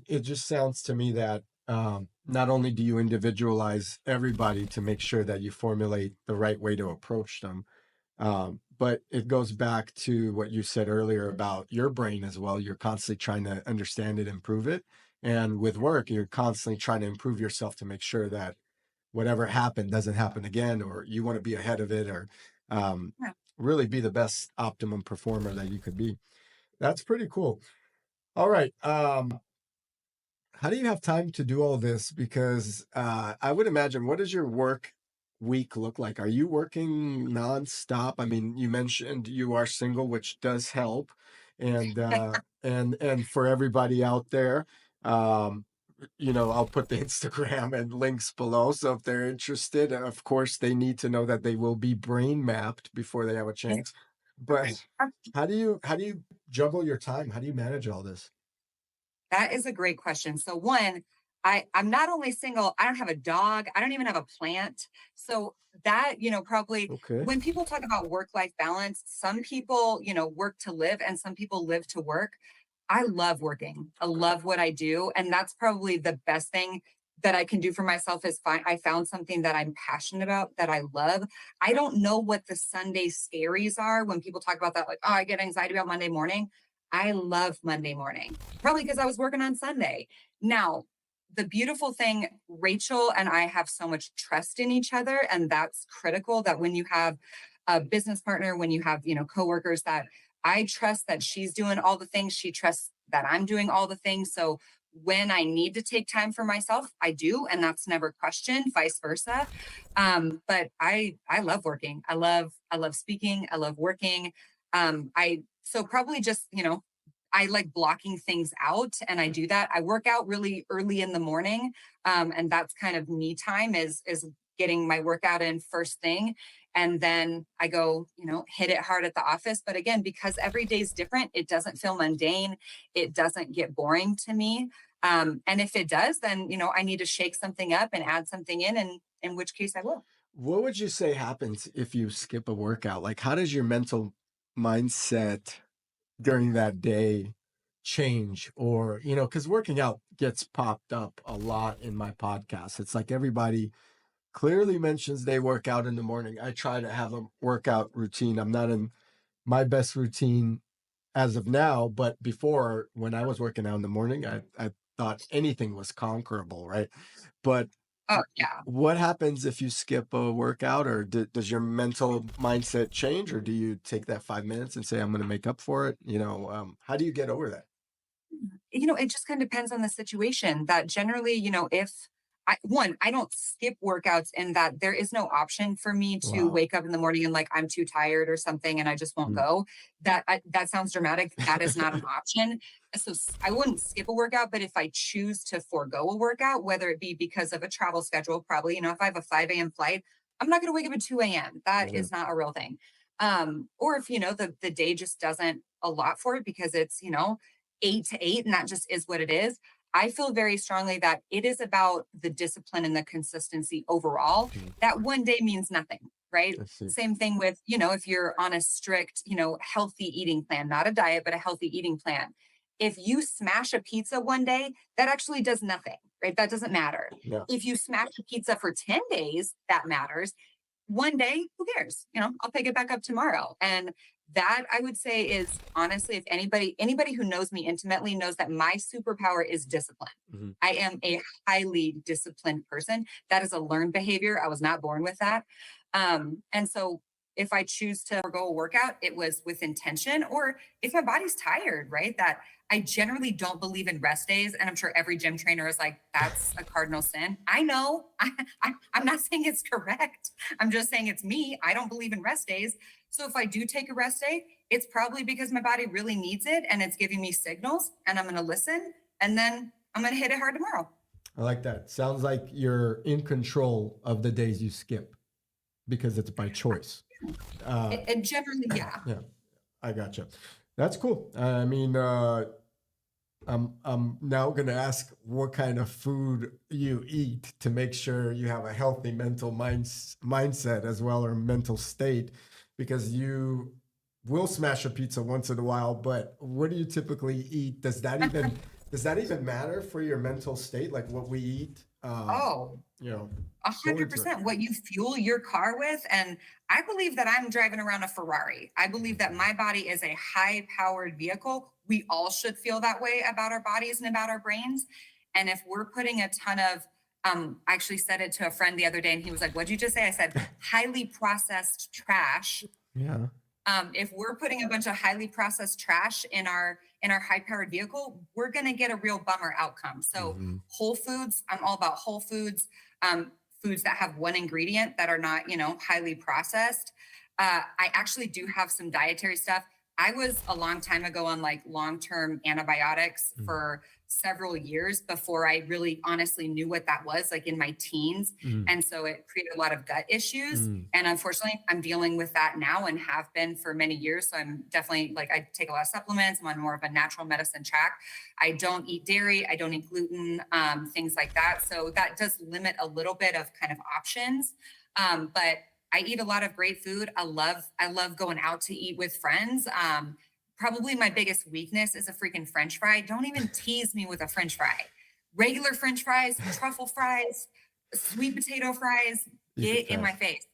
[SPEAKER 1] It just sounds to me that not only do you individualize everybody to make sure that you formulate the right way to approach them, but it goes back to what you said earlier about your brain as well. You're constantly trying to understand it, improve it. And with work, you're constantly trying to improve yourself to make sure that whatever happened doesn't happen again, or you want to be ahead of it, or um,
[SPEAKER 2] Yeah.
[SPEAKER 1] really be the best optimum performer that you could be. That's pretty cool. All right. How do you have time to do all this? Because I would imagine, what does your work week look like? Are you working nonstop? I mean, you mentioned you are single, which does help, and for everybody out there, um, I'll put the Instagram and links below. So if they're interested, of course, they need to know that they will be brain mapped before they have a chance. But how do you juggle your time? How do you manage all this?
[SPEAKER 2] That is a great question. So one, I'm not only single, I don't have a dog, I don't even have a plant. So that, probably
[SPEAKER 1] Okay.
[SPEAKER 2] when people talk about work-life balance, some people, work to live and some people live to work. I love working. I love what I do. And that's probably the best thing that I can do for myself is I found something that I'm passionate about, that I love. I don't know what the Sunday scaries are when people talk about that, like, oh, I get anxiety about Monday morning. I love Monday morning, probably because I was working on Sunday. Now, the beautiful thing, Rachel and I have so much trust in each other, and that's critical that when you have a business partner, when you have, coworkers, that I trust that she's doing all the things, she trusts that I'm doing all the things. So when I need to take time for myself, I do, and that's never questioned, vice versa. But I love working. I love speaking. I love working. I so probably just, I like blocking things out and I do that. I work out really early in the morning. And that's kind of me time is getting my workout in first thing. And then I go, hit it hard at the office. But again, because every day is different, it doesn't feel mundane. It doesn't get boring to me. And if it does, then, I need to shake something up and add something in which case I will.
[SPEAKER 1] What would you say happens if you skip a workout? Like, how does your mental mindset during that day change? Or, because working out gets popped up a lot in my podcast. It's like everybody clearly mentions they work out in the morning. I try to have a workout routine. I'm not in my best routine as of now, but before, when I was working out in the morning, I thought anything was conquerable, right? But
[SPEAKER 2] Oh, yeah.
[SPEAKER 1] What happens if you skip a workout, or does your mental mindset change, or do you take that 5 minutes and say, I'm going to make up for it? How do you get over that?
[SPEAKER 2] It just kind of depends on the situation. That generally, if I don't skip workouts, in that there is no option for me to
[SPEAKER 1] Wow.
[SPEAKER 2] wake up in the morning and like I'm too tired or something and I just won't
[SPEAKER 1] Mm.
[SPEAKER 2] go. That sounds dramatic. That is not an option. So I wouldn't skip a workout, but if I choose to forego a workout, whether it be because of a travel schedule, probably, if I have a 5 a.m. flight, I'm not going to wake up at 2 a.m. That
[SPEAKER 1] Yeah.
[SPEAKER 2] is not a real thing. Or if, the day just doesn't allot for it because it's, 8 to 8, and that just is what it is. I feel very strongly that it is about the discipline and the consistency overall.
[SPEAKER 1] Mm.
[SPEAKER 2] That one day means nothing, right?
[SPEAKER 1] I see.
[SPEAKER 2] Same thing with, if you're on a strict, healthy eating plan, not a diet, but a healthy eating plan. If you smash a pizza one day, that actually does nothing, right? That doesn't matter.
[SPEAKER 1] Yeah.
[SPEAKER 2] If you smash a pizza for 10 days, that matters. One day, who cares? I'll pick it back up tomorrow. And that, I would say, is honestly, if anybody who knows me intimately knows that my superpower is discipline.
[SPEAKER 1] Mhm.
[SPEAKER 2] I am a highly disciplined person. That is a learned behavior. I was not born with that. And so if I choose to forgo a workout, it was with intention. Or if my body's tired, right? That I generally don't believe in rest days. And I'm sure every gym trainer is like, that's a cardinal sin. I know. I'm not saying it's correct. I'm just saying it's me. I don't believe in rest days. So if I do take a rest day, it's probably because my body really needs it and it's giving me signals, and I'm going to listen, and then I'm going to hit it hard tomorrow.
[SPEAKER 1] I like that. Sounds like you're in control of the days you skip because it's by choice.
[SPEAKER 2] And generally, yeah.
[SPEAKER 1] Yeah, I gotcha. That's cool. I mean, I'm now going to ask what kind of food you eat to make sure you have a healthy mental mindset as well, or mental state, because you will smash a pizza once in a while. But what do you typically eat? Does that even matter for your mental state, like what we eat?
[SPEAKER 2] Oh,
[SPEAKER 1] You know, go into it.
[SPEAKER 2] 100% what you fuel your car with. And I believe that I'm driving around a Ferrari. I believe that my body is a high powered vehicle. We all should feel that way about our bodies and about our brains. And if we're putting a ton of, I actually said it to a friend the other day and he was like, what'd you just say? I said, highly processed trash.
[SPEAKER 1] Yeah.
[SPEAKER 2] If we're putting a bunch of highly processed trash in our high powered vehicle, we're going to get a real bummer outcome. So
[SPEAKER 1] Hmm.
[SPEAKER 2] whole foods, I'm all about whole foods, foods that have one ingredient that are not, highly processed. I actually do have some dietary stuff. I was a long time ago on like long-term antibiotics for several years before I really honestly knew what that was, like in my teens.
[SPEAKER 1] Mm.
[SPEAKER 2] And so it created a lot of gut issues.
[SPEAKER 1] Mm.
[SPEAKER 2] And unfortunately, I'm dealing with that now and have been for many years. So I'm definitely like, I take a lot of supplements. I'm on more of a natural medicine track. I don't eat dairy. I don't eat gluten, things like that. So that does limit a little bit of kind of options. But I eat a lot of great food. I love going out to eat with friends. Probably my biggest weakness is a freaking French fry. Don't even tease me with a French fry. Regular French fries, truffle fries, sweet potato fries,
[SPEAKER 1] Eat it
[SPEAKER 2] get in my
[SPEAKER 1] fast.
[SPEAKER 2] face.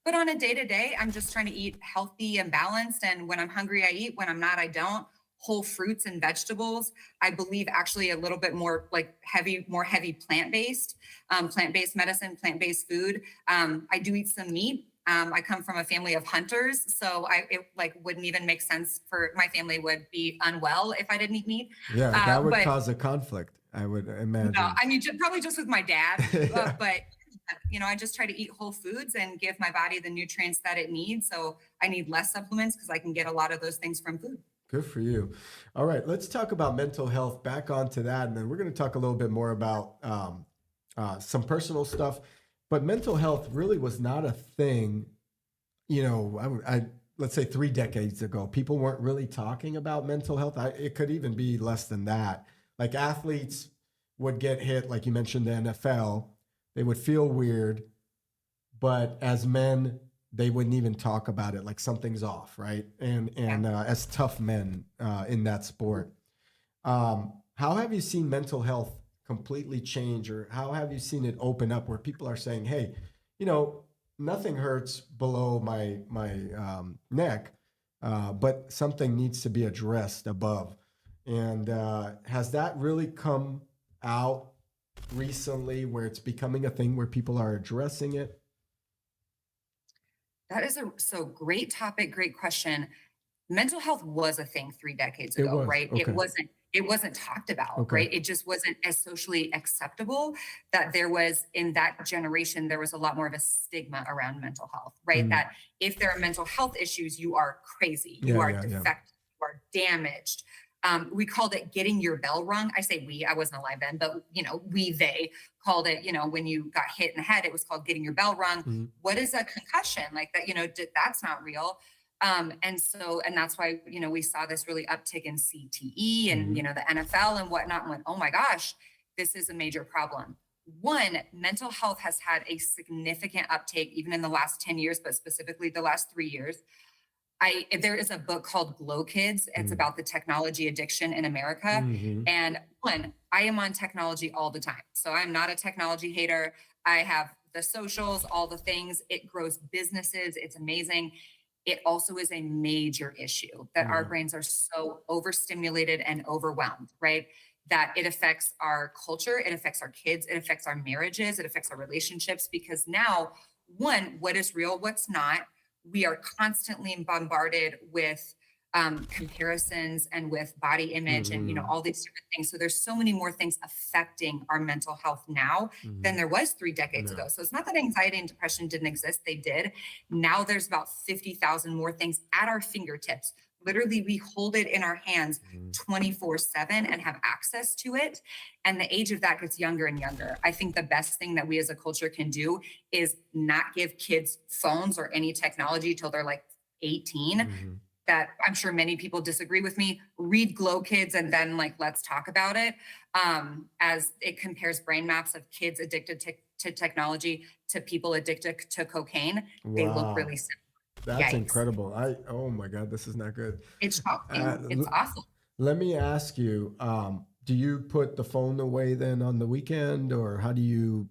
[SPEAKER 2] But on a day to day, I'm just trying to eat healthy and balanced. And when I'm hungry, I eat. When I'm not, I don't. Whole fruits and vegetables. I believe actually a little bit more like more heavy plant-based medicine, plant-based food. I do eat some meat. I come from a family of hunters, so it like wouldn't even make sense for my family would be unwell if I didn't eat meat.
[SPEAKER 1] Yeah, that would
[SPEAKER 2] But
[SPEAKER 1] cause a conflict, I would
[SPEAKER 2] no,
[SPEAKER 1] imagine.
[SPEAKER 2] I mean probably just with my dad.
[SPEAKER 1] Yeah.
[SPEAKER 2] But I just try to eat whole foods and give my body the nutrients that it needs. So I need less supplements because I can get a lot of those things from food.
[SPEAKER 1] Good for you. All right, let's talk about mental health. Back onto that, and then we're going to talk a little bit more about some personal stuff. But mental health really was not a thing. Let's say 3 decades ago, people weren't really talking about mental health. It could even be less than that. Like athletes would get hit, like you mentioned, the NFL. They would feel weird, but as men, they wouldn't even talk about it, like something's off, right?
[SPEAKER 2] Yeah.
[SPEAKER 1] And as tough men in that sport. How have you seen mental health completely change, or how have you seen it open up where people are saying, hey, you know, nothing hurts below my neck, but something needs to be addressed above. And has that really come out recently where it's becoming a thing where people are addressing it?
[SPEAKER 2] That is so great topic, great question. Mental health was a thing 3 decades
[SPEAKER 1] It
[SPEAKER 2] ago,
[SPEAKER 1] was.
[SPEAKER 2] right?
[SPEAKER 1] Okay.
[SPEAKER 2] It wasn't talked about,
[SPEAKER 1] Okay.
[SPEAKER 2] right? It just wasn't as socially acceptable that there was in that generation, there was a lot more of a stigma around mental health, right?
[SPEAKER 1] Mm.
[SPEAKER 2] That if there are mental health issues, you are crazy, you
[SPEAKER 1] Yeah,
[SPEAKER 2] are
[SPEAKER 1] yeah, yeah.
[SPEAKER 2] defective, you are damaged. We called it getting your bell rung. I say we, I wasn't alive then, but they called it, when you got hit in the head, it was called getting your bell rung.
[SPEAKER 1] Mm.
[SPEAKER 2] What is a concussion? Like that, that's not real. And that's why, we saw this really uptick in CTE and,
[SPEAKER 1] Mhm.
[SPEAKER 2] the NFL and whatnot, and went, oh my gosh, this is a major problem. One, mental health has had a significant uptake even in the last 10 years, but specifically the last 3 years. There is a book called Glow Kids. It's
[SPEAKER 1] Mm.
[SPEAKER 2] about the technology addiction in America.
[SPEAKER 1] Mhm.
[SPEAKER 2] And one, I am on technology all the time. So I'm not a technology hater. I have the socials, all the things. It grows businesses. It's amazing. It also is a major issue that our
[SPEAKER 1] Yeah.
[SPEAKER 2] brains are so overstimulated and overwhelmed, right? That it affects our culture, it affects our kids, it affects our marriages, it affects our relationships. Because now, one, what is real, what's not? We are constantly bombarded with comparisons and with body image and
[SPEAKER 1] Mhm.
[SPEAKER 2] all these different things. So there's so many more things affecting our mental health now than
[SPEAKER 1] Mhm.
[SPEAKER 2] there was 3 decades
[SPEAKER 1] Yeah.
[SPEAKER 2] ago. So it's not that anxiety and depression didn't exist; they did. Now there's about 50,000 more things at our fingertips. Literally, we hold it in our hands
[SPEAKER 1] Mhm.
[SPEAKER 2] 24/7 and have access to it. And the age of that gets younger and younger. I think the best thing that we as a culture can do is not give kids phones or any technology till they're like 18.
[SPEAKER 1] Mhm.
[SPEAKER 2] That I'm sure many people disagree with me. Read Glow Kids and then let's talk about it. As it compares brain maps of kids addicted to technology to people addicted to cocaine, they look
[SPEAKER 1] Wow.
[SPEAKER 2] really similar.
[SPEAKER 1] That's
[SPEAKER 2] Yikes.
[SPEAKER 1] incredible. Oh my God, this is not good.
[SPEAKER 2] It's
[SPEAKER 1] Uh,
[SPEAKER 2] shocking. It's
[SPEAKER 1] l-
[SPEAKER 2] awful.
[SPEAKER 1] Let me ask you, do you put the phone away then on the weekend, or how do you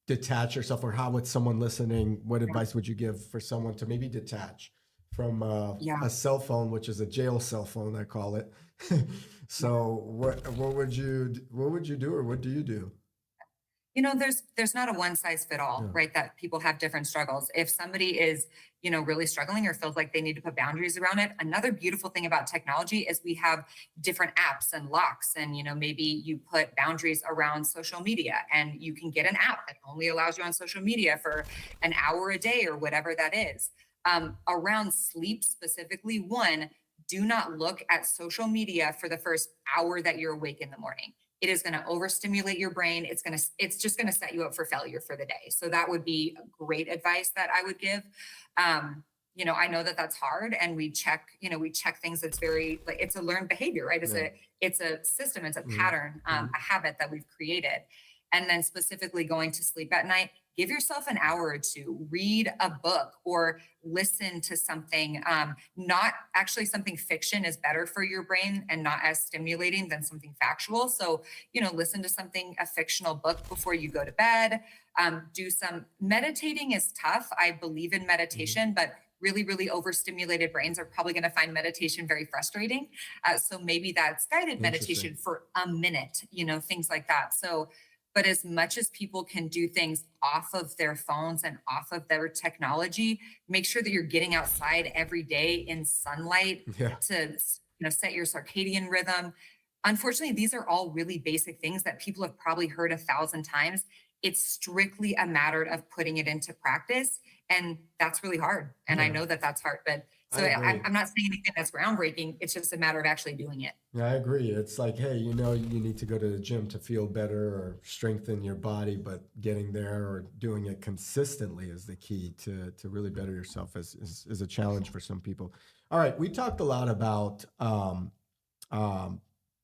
[SPEAKER 1] detach yourself, or how would someone listening, what
[SPEAKER 2] Yeah.
[SPEAKER 1] advice would you give for someone to maybe detach from
[SPEAKER 2] Yeah.
[SPEAKER 1] a cell phone, which is a jail cell phone, I call it. So what would you do, or what do you do?
[SPEAKER 2] There's not a one size fit all,
[SPEAKER 1] Yeah.
[SPEAKER 2] right? That people have different struggles. If somebody is, really struggling or feels like they need to put boundaries around it, another beautiful thing about technology is we have different apps and locks. And, maybe you put boundaries around social media and you can get an app that only allows you on social media for an hour a day or whatever that is. Around sleep specifically, one, do not look at social media for the first hour that you're awake in the morning. It is going to overstimulate your brain. It's just going to set you up for failure for the day. So that would be great advice that I would give. I know that that's hard, and we check things. That's very like it's a learned behavior, right?
[SPEAKER 1] Yeah.
[SPEAKER 2] It's a system, it's a
[SPEAKER 1] Mhm.
[SPEAKER 2] pattern,
[SPEAKER 1] Mhm.
[SPEAKER 2] a habit that we've created. And then specifically going to sleep at night, give yourself an hour or two, read a book or listen to something. Not actually something fiction is better for your brain and not as stimulating than something factual. So, listen to a fictional book before you go to bed. Do some meditating is tough. I believe in
[SPEAKER 1] Mhm.
[SPEAKER 2] meditation, but really, really overstimulated brains are probably going to find meditation very frustrating. So maybe that's guided
[SPEAKER 1] Interesting.
[SPEAKER 2] meditation for a minute, things like that. So, but as much as people can do things off of their phones and off of their technology, make sure that you're getting outside every day in sunlight
[SPEAKER 1] Yeah.
[SPEAKER 2] to set your circadian rhythm. Unfortunately, these are all really basic things that people have probably heard 1,000 times. It's strictly a matter of putting it into practice, and that's really hard. And I
[SPEAKER 1] Yeah.
[SPEAKER 2] know that that's hard, but
[SPEAKER 1] I
[SPEAKER 2] so
[SPEAKER 1] agree.
[SPEAKER 2] I'm not saying anything that's groundbreaking. It's just a matter of actually doing it.
[SPEAKER 1] Yeah, I agree. It's like, hey, you need to go to the gym to feel better or strengthen your body, but getting there or doing it consistently is the key to really better yourself is a challenge for some people. All right, we talked a lot about um,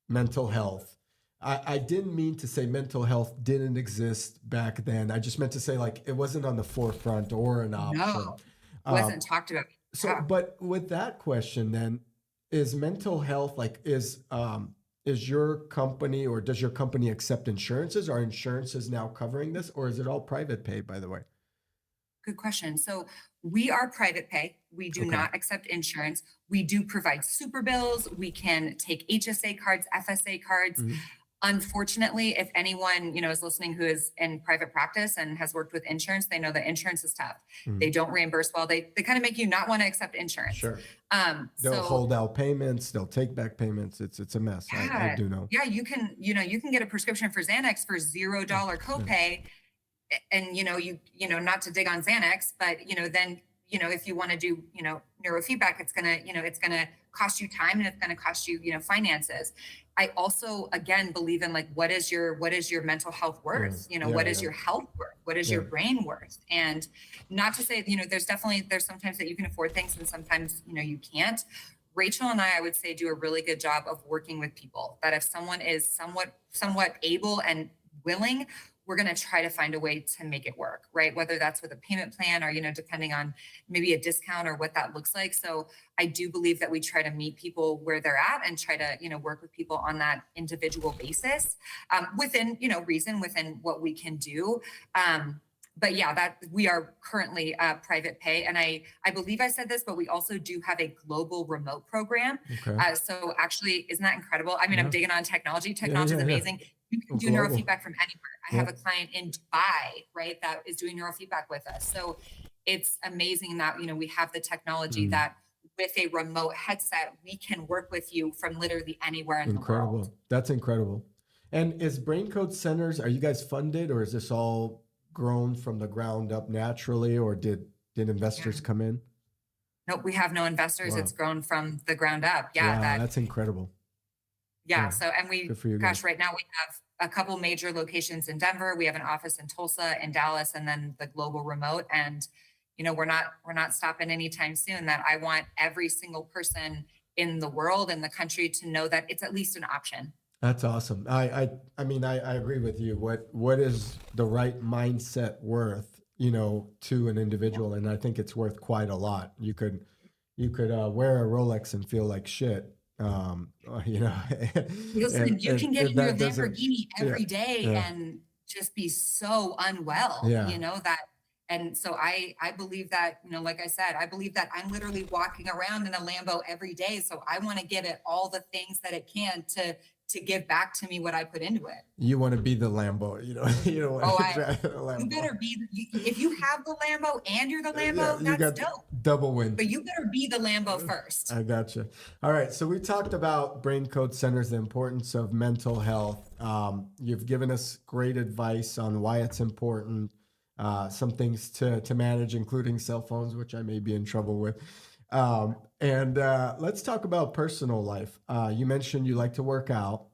[SPEAKER 1] mental health. I didn't mean to say mental health didn't exist back then. I just meant to say like it wasn't on the forefront or an
[SPEAKER 2] No,
[SPEAKER 1] option. Um,
[SPEAKER 2] wasn't talked about.
[SPEAKER 1] so,
[SPEAKER 2] Yeah.
[SPEAKER 1] but with that question, then, is mental health like is your company or does your company accept insurances? Are insurances now covering this, or is it all private pay? By the way.
[SPEAKER 2] Good question. So we are private pay. We do
[SPEAKER 1] Okay.
[SPEAKER 2] not accept insurance. We do provide super bills. We can take HSA cards, FSA cards.
[SPEAKER 1] Mhm.
[SPEAKER 2] Unfortunately, if anyone, is listening who is in private practice and has worked with insurance, they know that insurance is tough. They don't reimburse well. They kind of make you not want to accept insurance.
[SPEAKER 1] Sure. They'll hold out payments. They'll take back payments. It's a mess. I do know.
[SPEAKER 2] Yeah, you can get a prescription for Xanax for $0 copay. And, not to dig on Xanax, but, then, if you want to do, neurofeedback, it's going to cost you time and it's going to cost you, finances. I also, again, believe in like, what is your mental health worth? What is your health worth? What is your brain worth? And not to say, there's sometimes that you can afford things and sometimes, you can't. Rachel and I would say, do a really good job of working with people, that if someone is somewhat able and willing, we're going to try to find a way to make it work, right? Whether that's with a payment plan or, depending on maybe a discount or what that looks like. So I do believe that we try to meet people where they're at and try to, work with people on that individual basis, within, reason, within what we can do. But yeah, that we are currently private pay. And I believe I said this, but we also do have a global remote program.
[SPEAKER 1] Okay.
[SPEAKER 2] So actually, isn't that incredible? I mean, I'm digging on technology. Technology is amazing. You can do neurofeedback from anywhere. I have a client in Dubai, right, that is doing neurofeedback with us. So it's amazing that, we have the technology that with a remote headset, we can work with you from literally anywhere in the world.
[SPEAKER 1] That's incredible. And is BrainCode centers, are you guys funded, or is this all grown from the ground up naturally, or did investors come in?
[SPEAKER 2] Nope, we have no investors.
[SPEAKER 1] Wow.
[SPEAKER 2] It's grown from the ground up.
[SPEAKER 1] Yeah, that's incredible.
[SPEAKER 2] Yeah. So, and right now we have a couple major locations in Denver. We have an office in Tulsa, in Dallas, and then the global remote. And, we're not stopping anytime soon. That I want every single person in the world and the country to know that it's at least an option.
[SPEAKER 1] That's awesome. I mean, I agree with you. What is the right mindset worth, to an individual? And I think it's worth quite a lot. You could wear a Rolex and feel like shit.
[SPEAKER 2] Listen, you can get in your Lamborghini every day and just be so unwell, that. And so I believe that, like I said, I believe that I'm literally walking around in a Lambo every day. So I want to give it all the things that it can to give back to me what I put into it.
[SPEAKER 1] You want to be the Lambo, you don't want to drive the Lambo.
[SPEAKER 2] You better be, if you have the Lambo and you're the Lambo, that's dope.
[SPEAKER 1] Double win.
[SPEAKER 2] But you better be the Lambo first.
[SPEAKER 1] I gotcha. All right. So we talked about BrainCode centers, the importance of mental health. You've given us great advice on why it's important, some things to manage, including cell phones, which I may be in trouble with. And let's talk about personal life. You mentioned you like to work out.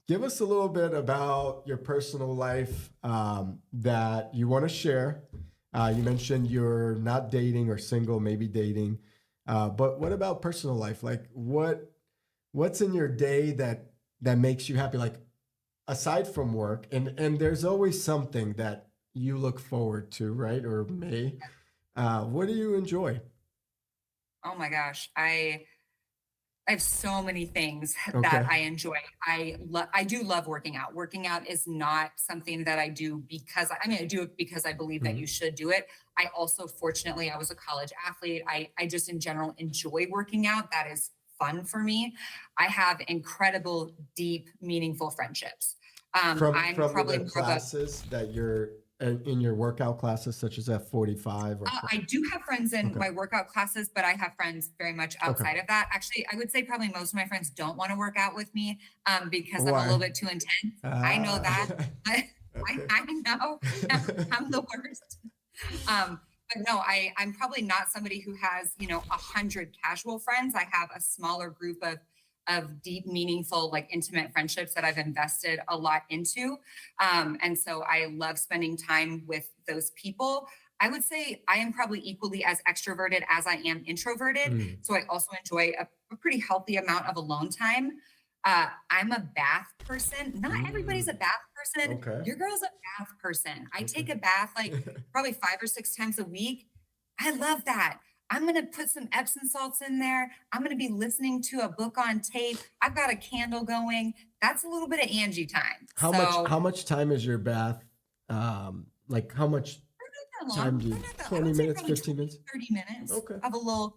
[SPEAKER 1] Give us a little bit about your personal life that you want to share. You mentioned you're not dating or single, maybe dating. But what about personal life? Like what's in your day that makes you happy? Like aside from work, and there's always something that you look forward to, right? Or may. What do you enjoy?
[SPEAKER 2] Oh my gosh. I have so many things that I enjoy. I do love working out. Working out is not something that I do because I do it because I believe that you should do it. I also, fortunately, I was a college athlete. I just in general enjoy working out. That is fun for me. I have incredible, deep, meaningful friendships.
[SPEAKER 1] I'm probably the classes that you're in your workout classes, such as F45?
[SPEAKER 2] I do have friends in my workout classes, but I have friends very much outside of that. Actually, I would say probably most of my friends don't want to work out with me because I'm a little bit too intense. I know that. I know I'm the worst. But no, I'm probably not somebody who has, 100 casual friends. I have a smaller group of deep, meaningful, like intimate friendships that I've invested a lot into. And so I love spending time with those people. I would say I am probably equally as extroverted as I am introverted. So I also enjoy a pretty healthy amount of alone time. I'm a bath person. Not everybody's a bath person. Your girl's a bath person. I take a bath like probably 5 or 6 times a week. I love that. I'm going to put some Epsom salts in there. I'm going to be listening to a book on tape. I've got a candle going. That's a little bit of Angie time.
[SPEAKER 1] How much time is your bath? Like how much time do you? 20 minutes, 15 minutes?
[SPEAKER 2] 30 minutes.
[SPEAKER 1] Okay.
[SPEAKER 2] Have a little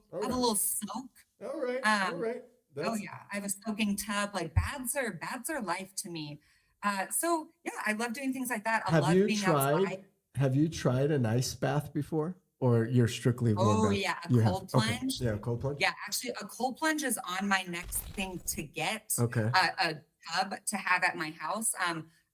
[SPEAKER 2] soak.
[SPEAKER 1] All right.
[SPEAKER 2] Oh
[SPEAKER 1] That's
[SPEAKER 2] yeah, I have a soaking tub. Like baths are life to me. So yeah, I love doing things like that. I
[SPEAKER 1] have
[SPEAKER 2] love
[SPEAKER 1] you
[SPEAKER 2] being
[SPEAKER 1] tried
[SPEAKER 2] outside.
[SPEAKER 1] have you tried an ice bath before? Or you're strictly warm
[SPEAKER 2] Oh
[SPEAKER 1] bath?
[SPEAKER 2] yeah, a
[SPEAKER 1] You have.
[SPEAKER 2] cold
[SPEAKER 1] Okay.
[SPEAKER 2] plunge.
[SPEAKER 1] Yeah, cold plunge.
[SPEAKER 2] Yeah, actually, a cold plunge is on my next thing to get
[SPEAKER 1] Okay.
[SPEAKER 2] a tub to have at my house.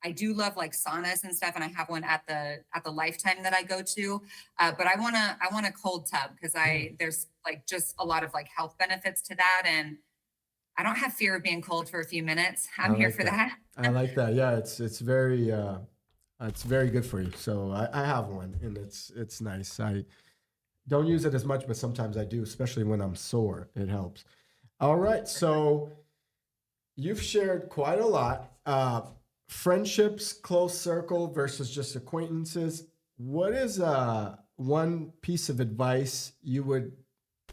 [SPEAKER 2] I do love like saunas and stuff, and I have one at the Lifetime that I go to. But I want a cold tub because
[SPEAKER 1] Yeah.
[SPEAKER 2] I there's like just a lot of like health benefits to that, and I don't have fear of being cold for a few minutes.
[SPEAKER 1] I
[SPEAKER 2] I'm here
[SPEAKER 1] like
[SPEAKER 2] for
[SPEAKER 1] that.
[SPEAKER 2] that.
[SPEAKER 1] I like that. Yeah, it's very good for you. So I have one and it's nice. I don't use it as much, but sometimes I do, especially when I'm sore. It helps. All right. So you've shared quite a lot. Friendships, close circle versus just acquaintances. What is one piece of advice you would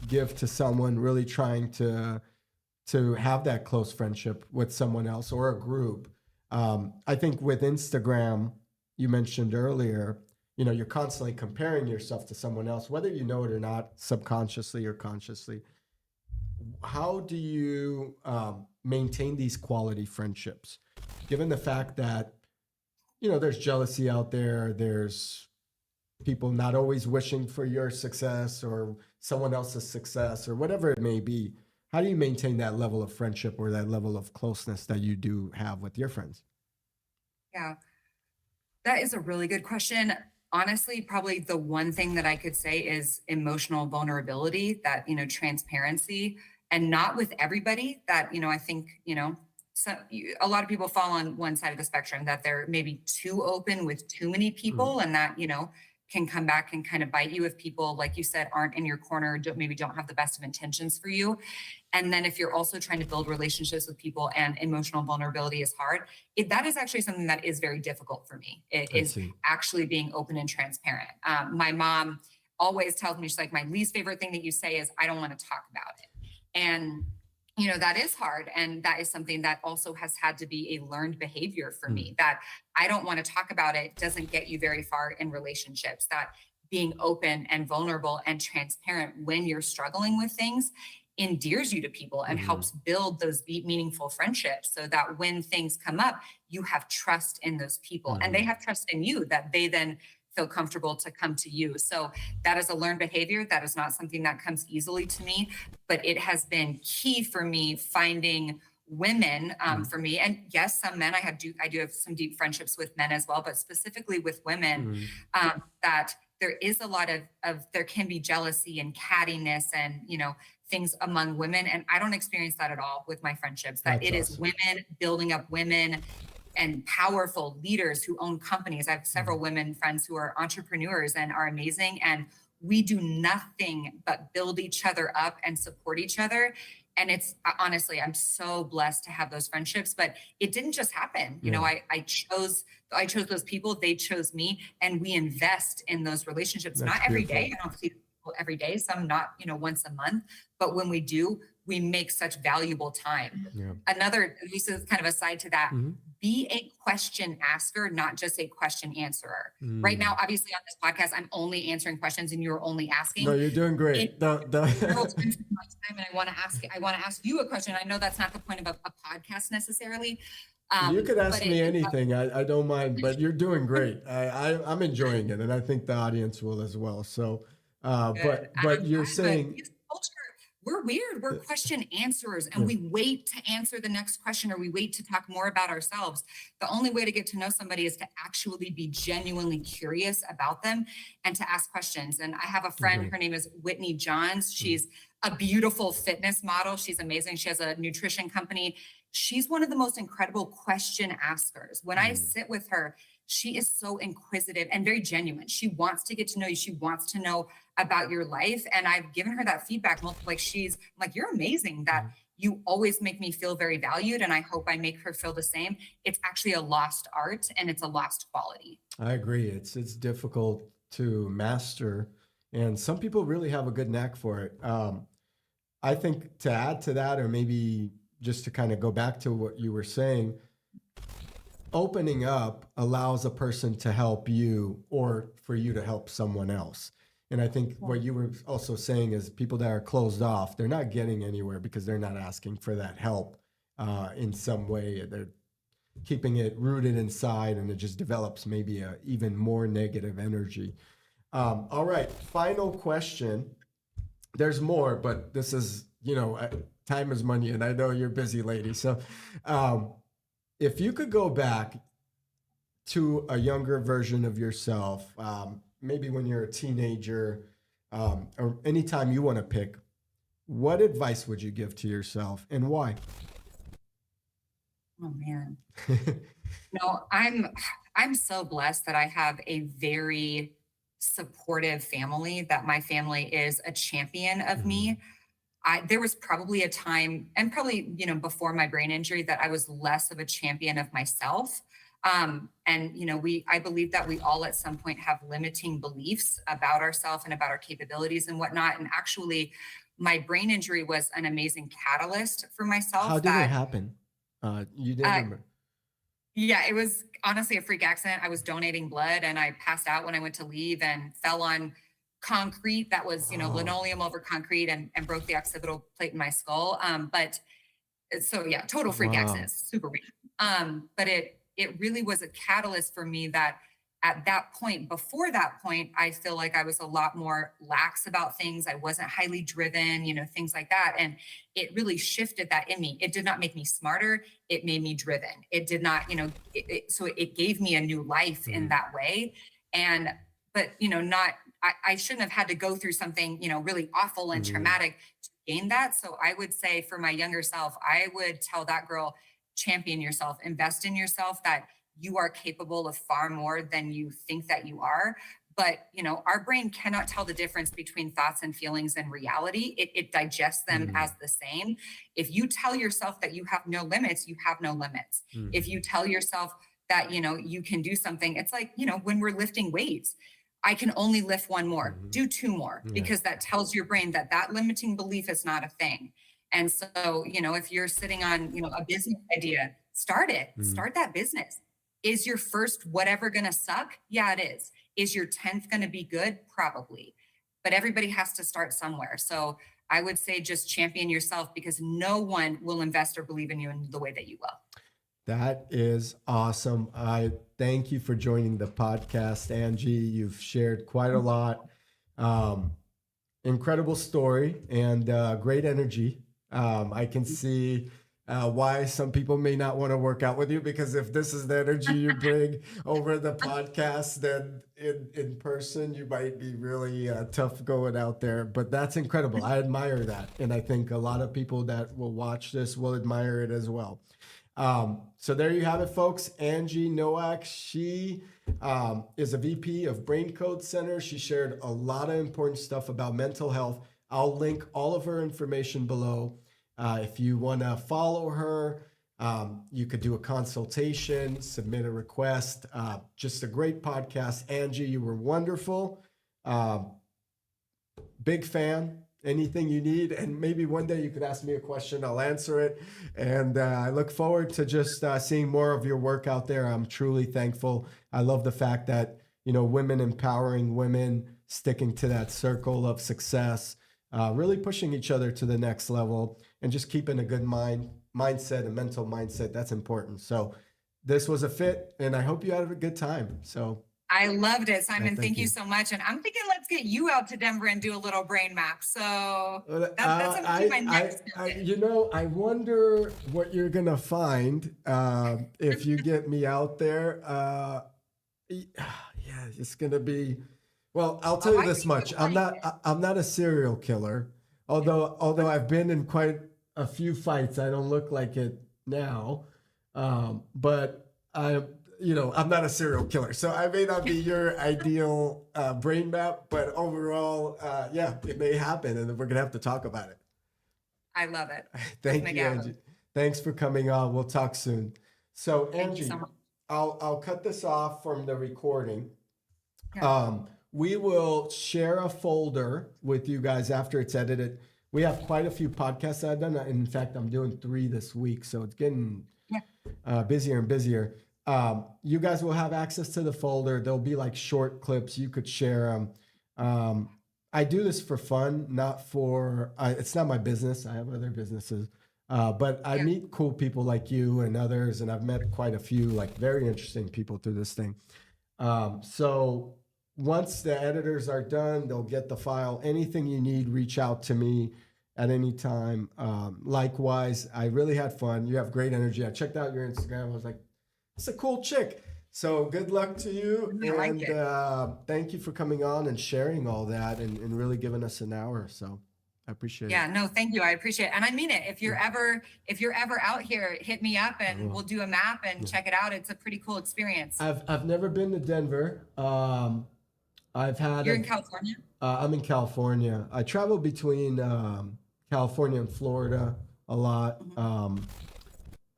[SPEAKER 1] give to someone really trying to have that close friendship with someone else or a group? I think with Instagram, you mentioned earlier, you're constantly comparing yourself to someone else, whether you know it or not, subconsciously or consciously. How do you maintain these quality friendships, given the fact that, there's jealousy out there, there's people not always wishing for your success or someone else's success or whatever it may be? How do you maintain that level of friendship or that level of closeness that you do have with your friends?
[SPEAKER 2] Yeah, that is a really good question. Honestly, probably the one thing that I could say is emotional vulnerability, that, transparency, and not with everybody that, I think, so a lot of people fall on one side of the spectrum that they're maybe too open with too many
[SPEAKER 1] Mhm.
[SPEAKER 2] people, and that, can come back and kind of bite you if people, like you said, aren't in your corner, maybe don't have the best of intentions for you. And then if you're also trying to build relationships with people and emotional vulnerability is hard, that is actually something that is very difficult for me. It
[SPEAKER 1] I
[SPEAKER 2] is
[SPEAKER 1] see.
[SPEAKER 2] actually being open and transparent. My mom always tells me, she's like, my least favorite thing that you say is, I don't want to talk about it. And that is hard. And that is something that also has had to be a learned behavior for
[SPEAKER 1] Mm.
[SPEAKER 2] me, that I don't want to talk about it doesn't get you very far in relationships, that being open and vulnerable and transparent when you're struggling with things endears you to people and
[SPEAKER 1] Mhm.
[SPEAKER 2] helps build those deep, meaningful friendships, so that when things come up, you have trust in those people and they
[SPEAKER 1] Mhm.
[SPEAKER 2] have trust in you, that they then feel comfortable to come to you. So that is a learned behavior. That is not something that comes easily to me, but it has been key for me finding women,
[SPEAKER 1] Mhm.
[SPEAKER 2] for me. And yes, some men, I do have some deep friendships with men as well, but specifically with women,
[SPEAKER 1] Mhm.
[SPEAKER 2] that there is a lot of there can be jealousy and cattiness and things among women, and I don't experience that at all with my friendships. That
[SPEAKER 1] That's
[SPEAKER 2] it is
[SPEAKER 1] awesome.
[SPEAKER 2] women building up women and powerful leaders who own companies. I have several
[SPEAKER 1] Mhm.
[SPEAKER 2] women friends who are entrepreneurs and are amazing, and we do nothing but build each other up and support each other. And it's honestly, I'm so blessed to have those friendships, but it didn't just happen.
[SPEAKER 1] Yeah,
[SPEAKER 2] I chose those people, they chose me, and we invest in those relationships.
[SPEAKER 1] that's
[SPEAKER 2] Not every
[SPEAKER 1] beautiful.
[SPEAKER 2] day. I don't see people every day, some not, once a month, but when we do, we make such valuable time.
[SPEAKER 1] Yeah.
[SPEAKER 2] This is kind of a side to that,
[SPEAKER 1] Mhm.
[SPEAKER 2] be a question asker, not just a question answerer. Right now,
[SPEAKER 1] Mm.
[SPEAKER 2] obviously on this podcast, I'm only answering questions and you're only
[SPEAKER 1] No,
[SPEAKER 2] asking.
[SPEAKER 1] you're doing
[SPEAKER 2] In
[SPEAKER 1] great.
[SPEAKER 2] several times in my time, and I want to ask you a question. I know that's not the point of a podcast necessarily.
[SPEAKER 1] You could
[SPEAKER 2] But
[SPEAKER 1] ask me
[SPEAKER 2] it
[SPEAKER 1] anything. I don't mind, but you're doing great. I'm enjoying it, and I think the audience will as well. So,
[SPEAKER 2] good.
[SPEAKER 1] but
[SPEAKER 2] I'm
[SPEAKER 1] you're
[SPEAKER 2] glad, but
[SPEAKER 1] saying,
[SPEAKER 2] it's culture. We're weird. We're question answerers, and
[SPEAKER 1] yeah,
[SPEAKER 2] we wait to answer the next question, or we wait to talk more about ourselves. The only way to get to know somebody is to actually be genuinely curious about them and to ask questions. And I have a friend,
[SPEAKER 1] agree.
[SPEAKER 2] her name is Whitney Johns.
[SPEAKER 1] Mm.
[SPEAKER 2] She's a beautiful fitness model. She's amazing. She has a nutrition company. She's one of the most incredible question askers. When I
[SPEAKER 1] Mm.
[SPEAKER 2] sit with her, she is so inquisitive and very genuine. She wants to get to know you. She wants to know about your life. And I've given her that feedback. Like I'm like, you're amazing, that
[SPEAKER 1] Mm.
[SPEAKER 2] you always make me feel very valued. And I hope I make her feel the same. It's actually a lost art and it's a lost quality.
[SPEAKER 1] I agree. It's difficult to master, and some people really have a good knack for it. I think to add to that, or maybe just to kind of go back to what you were saying, opening up allows a person to help you or for you to help someone else. And I think what you were also saying is people that are closed off, they're not getting anywhere because they're not asking for that help in some way. They're keeping it rooted inside, and it just develops maybe a even more negative energy. All right, final question. There's more, but this is, time is money, and I know you're busy, lady. So if you could go back to a younger version of yourself, maybe when you're a teenager, or anytime you want to pick, what advice would you give to yourself and why?
[SPEAKER 2] Oh man. No, I'm so blessed that I have a very supportive family, that my family is a champion of
[SPEAKER 1] Mhm.
[SPEAKER 2] me. There was probably a time, and probably, before my brain injury, that I was less of a champion of myself. And I believe that we all at some point have limiting beliefs about ourselves and about our capabilities and whatnot. And actually, my brain injury was an amazing catalyst for
[SPEAKER 1] How
[SPEAKER 2] myself
[SPEAKER 1] did it
[SPEAKER 2] that
[SPEAKER 1] happen? You did
[SPEAKER 2] uh,
[SPEAKER 1] remember.
[SPEAKER 2] yeah, it was honestly a freak accident. I was donating blood and I passed out when I went to leave and fell on concrete that was,
[SPEAKER 1] Oh,
[SPEAKER 2] linoleum over concrete, and broke the occipital plate in my skull. But so yeah, total freak accident,
[SPEAKER 1] wow.
[SPEAKER 2] super weird. But it really was a catalyst for me that at that point, before that point, I feel like I was a lot more lax about things. I wasn't highly driven, things like that. And it really shifted that in me. It did not make me smarter. It made me driven. It did not, so it gave me a new life in
[SPEAKER 1] Mhm.
[SPEAKER 2] that way. And, but, not, I shouldn't have had to go through something, really awful and
[SPEAKER 1] Mhm.
[SPEAKER 2] traumatic to gain that. So I would say for my younger self, I would tell that girl, champion yourself, invest in yourself, that you are capable of far more than you think that you are. But our brain cannot tell the difference between thoughts and feelings and reality. It digests them
[SPEAKER 1] Mhm.
[SPEAKER 2] as the same. If you tell yourself that you have no limits, you have no limits. If you
[SPEAKER 1] Mhm.
[SPEAKER 2] tell yourself that you can do something, it's like, when we're lifting weights, I can only lift one more,
[SPEAKER 1] Mhm.
[SPEAKER 2] do two more,
[SPEAKER 1] Yeah.
[SPEAKER 2] because that tells your brain that that limiting belief is not a thing. And so, if you're sitting on, a business idea, start it,
[SPEAKER 1] Mhm.
[SPEAKER 2] start that business. Is your first whatever going to suck? Yeah, it is. Is your 10th going to be good? Probably. But everybody has to start somewhere. So I would say just champion yourself, because no one will invest or believe in you in the way that you will.
[SPEAKER 1] That is awesome. I thank you for joining the podcast, Angie. You've shared quite a lot. Um, Incredible story and great energy. I can see why some people may not want to work out with you, because if this is the energy you bring over the podcast, then in person, you might be really tough going out there. But that's incredible. I admire that. And I think a lot of people that will watch this will admire it as well. So there you have it, folks. Angie Noack, she is a VP of BrainCode Center. She shared a lot of important stuff about mental health. I'll link all of her information below. If you want to follow her, you could do a consultation, submit a request. Just a great podcast. Angie, you were wonderful. Um, Big fan. Anything you need, and maybe one day you could ask me a question, I'll answer it. And I look forward to just seeing more of your work out there. I'm truly thankful. I love the fact that women empowering women, sticking to that circle of success, really pushing each other to the next level, and just keeping a good mindset, a mental mindset. That's important. So this was a fit, and I hope you had a good time. So
[SPEAKER 2] I loved it, Simon.
[SPEAKER 1] thank
[SPEAKER 2] Thank you
[SPEAKER 1] you.
[SPEAKER 2] so much. And I'm thinking, let's get you out to Denver and do a little brain map. So that's going to be my next visit.
[SPEAKER 1] I wonder what you're gonna find if you get me out there. Yeah, it's gonna be. Well, I'll tell
[SPEAKER 2] Oh,
[SPEAKER 1] you
[SPEAKER 2] I
[SPEAKER 1] this
[SPEAKER 2] think
[SPEAKER 1] much.
[SPEAKER 2] you'll like it.
[SPEAKER 1] I'm not a serial killer. Although I've been in quite a few fights, I don't look like it now. But I'm not a serial killer, so I may not be your ideal brain map. But overall, yeah, it may happen, and we're gonna have to talk about it.
[SPEAKER 2] I love it. Let's
[SPEAKER 1] Thank
[SPEAKER 2] make it
[SPEAKER 1] you,
[SPEAKER 2] happen.
[SPEAKER 1] Angie. Thanks for coming on. We'll talk soon. So,
[SPEAKER 2] Thank you so
[SPEAKER 1] Angie,
[SPEAKER 2] much.
[SPEAKER 1] I'll cut this off from the recording.
[SPEAKER 2] Yeah.
[SPEAKER 1] We will share a folder with you guys after it's edited. We have quite a few podcasts I've done. In fact, I'm doing 3 this week, so it's getting
[SPEAKER 2] Yeah.
[SPEAKER 1] busier and busier. You guys will have access to the folder. There'll be like short clips. You could share them. I do this for fun, not for, it's not my business. I have other businesses. But I
[SPEAKER 2] Yeah.
[SPEAKER 1] meet cool people like you and others, and I've met quite a few like very interesting people through this thing. So once the editors are done, they'll get the file. Anything you need, reach out to me at any time. Likewise, I really had fun. You have great energy. I checked out your Instagram. I was like, it's a cool chick. So good luck to you.
[SPEAKER 2] I like
[SPEAKER 1] And
[SPEAKER 2] it.
[SPEAKER 1] thank you for coming on and sharing all that and really giving us an hour. So I appreciate it.
[SPEAKER 2] Yeah, no, thank you. I appreciate it. And I mean it. If you're ever out here, hit me up and we'll do a map and check it out. It's a pretty cool experience.
[SPEAKER 1] I've never been to Denver. I've had
[SPEAKER 2] You're in California?
[SPEAKER 1] I'm in California. I travel between California and Florida a lot.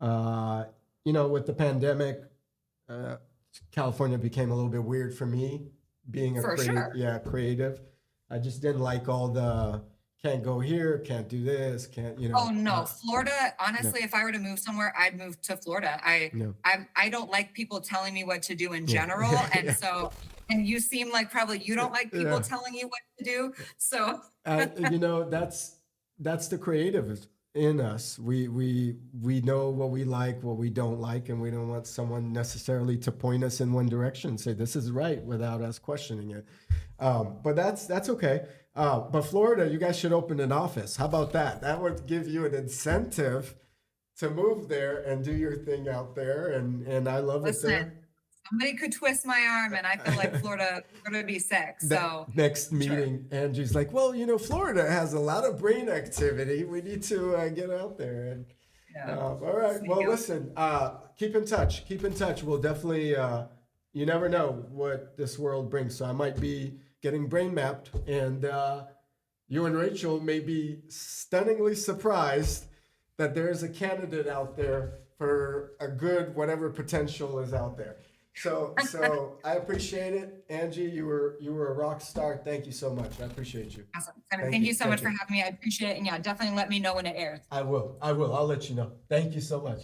[SPEAKER 1] You know, with the pandemic, California became a little bit weird for me, being a
[SPEAKER 2] For sure.
[SPEAKER 1] creative. I just didn't like all the can't go here, can't do this, can't, you know.
[SPEAKER 2] Oh no, Florida, honestly, if I were to move somewhere, I'd move to Florida.
[SPEAKER 1] No.
[SPEAKER 2] I don't like people telling me what to do in
[SPEAKER 1] Yeah.
[SPEAKER 2] general. And
[SPEAKER 1] Yeah.
[SPEAKER 2] so, and you seem like probably you don't like people
[SPEAKER 1] Yeah.
[SPEAKER 2] telling you what to do. So
[SPEAKER 1] You know, that's the creative in us. We know what we like, what we don't like, and we don't want someone necessarily to point us in one direction, say this is right without us questioning it. But that's okay. But Florida, you guys should open an office. How about that? That would give you an incentive to move there and do your thing out there. And I love it there.
[SPEAKER 2] listen, somebody could twist my arm and I feel like Florida would be sick. So
[SPEAKER 1] Next
[SPEAKER 2] sure.
[SPEAKER 1] meeting, Angie's like, well, you know, Florida has a lot of brain activity. We need to get out there. And
[SPEAKER 2] Yeah.
[SPEAKER 1] all right.
[SPEAKER 2] Thank
[SPEAKER 1] Well,
[SPEAKER 2] you.
[SPEAKER 1] listen, keep in touch. Keep in touch. We'll definitely, you never know what this world brings. So I might be getting brain mapped, and you and Rachel may be stunningly surprised that there's a candidate out there for a good whatever potential is out there. So I appreciate it, Angie. You were a rock star. Thank you so much. I appreciate you.
[SPEAKER 2] Awesome. Thank you so much for having me. I appreciate it. And yeah, definitely let me know when it airs.
[SPEAKER 1] I will. I'll let you know. Thank you so much.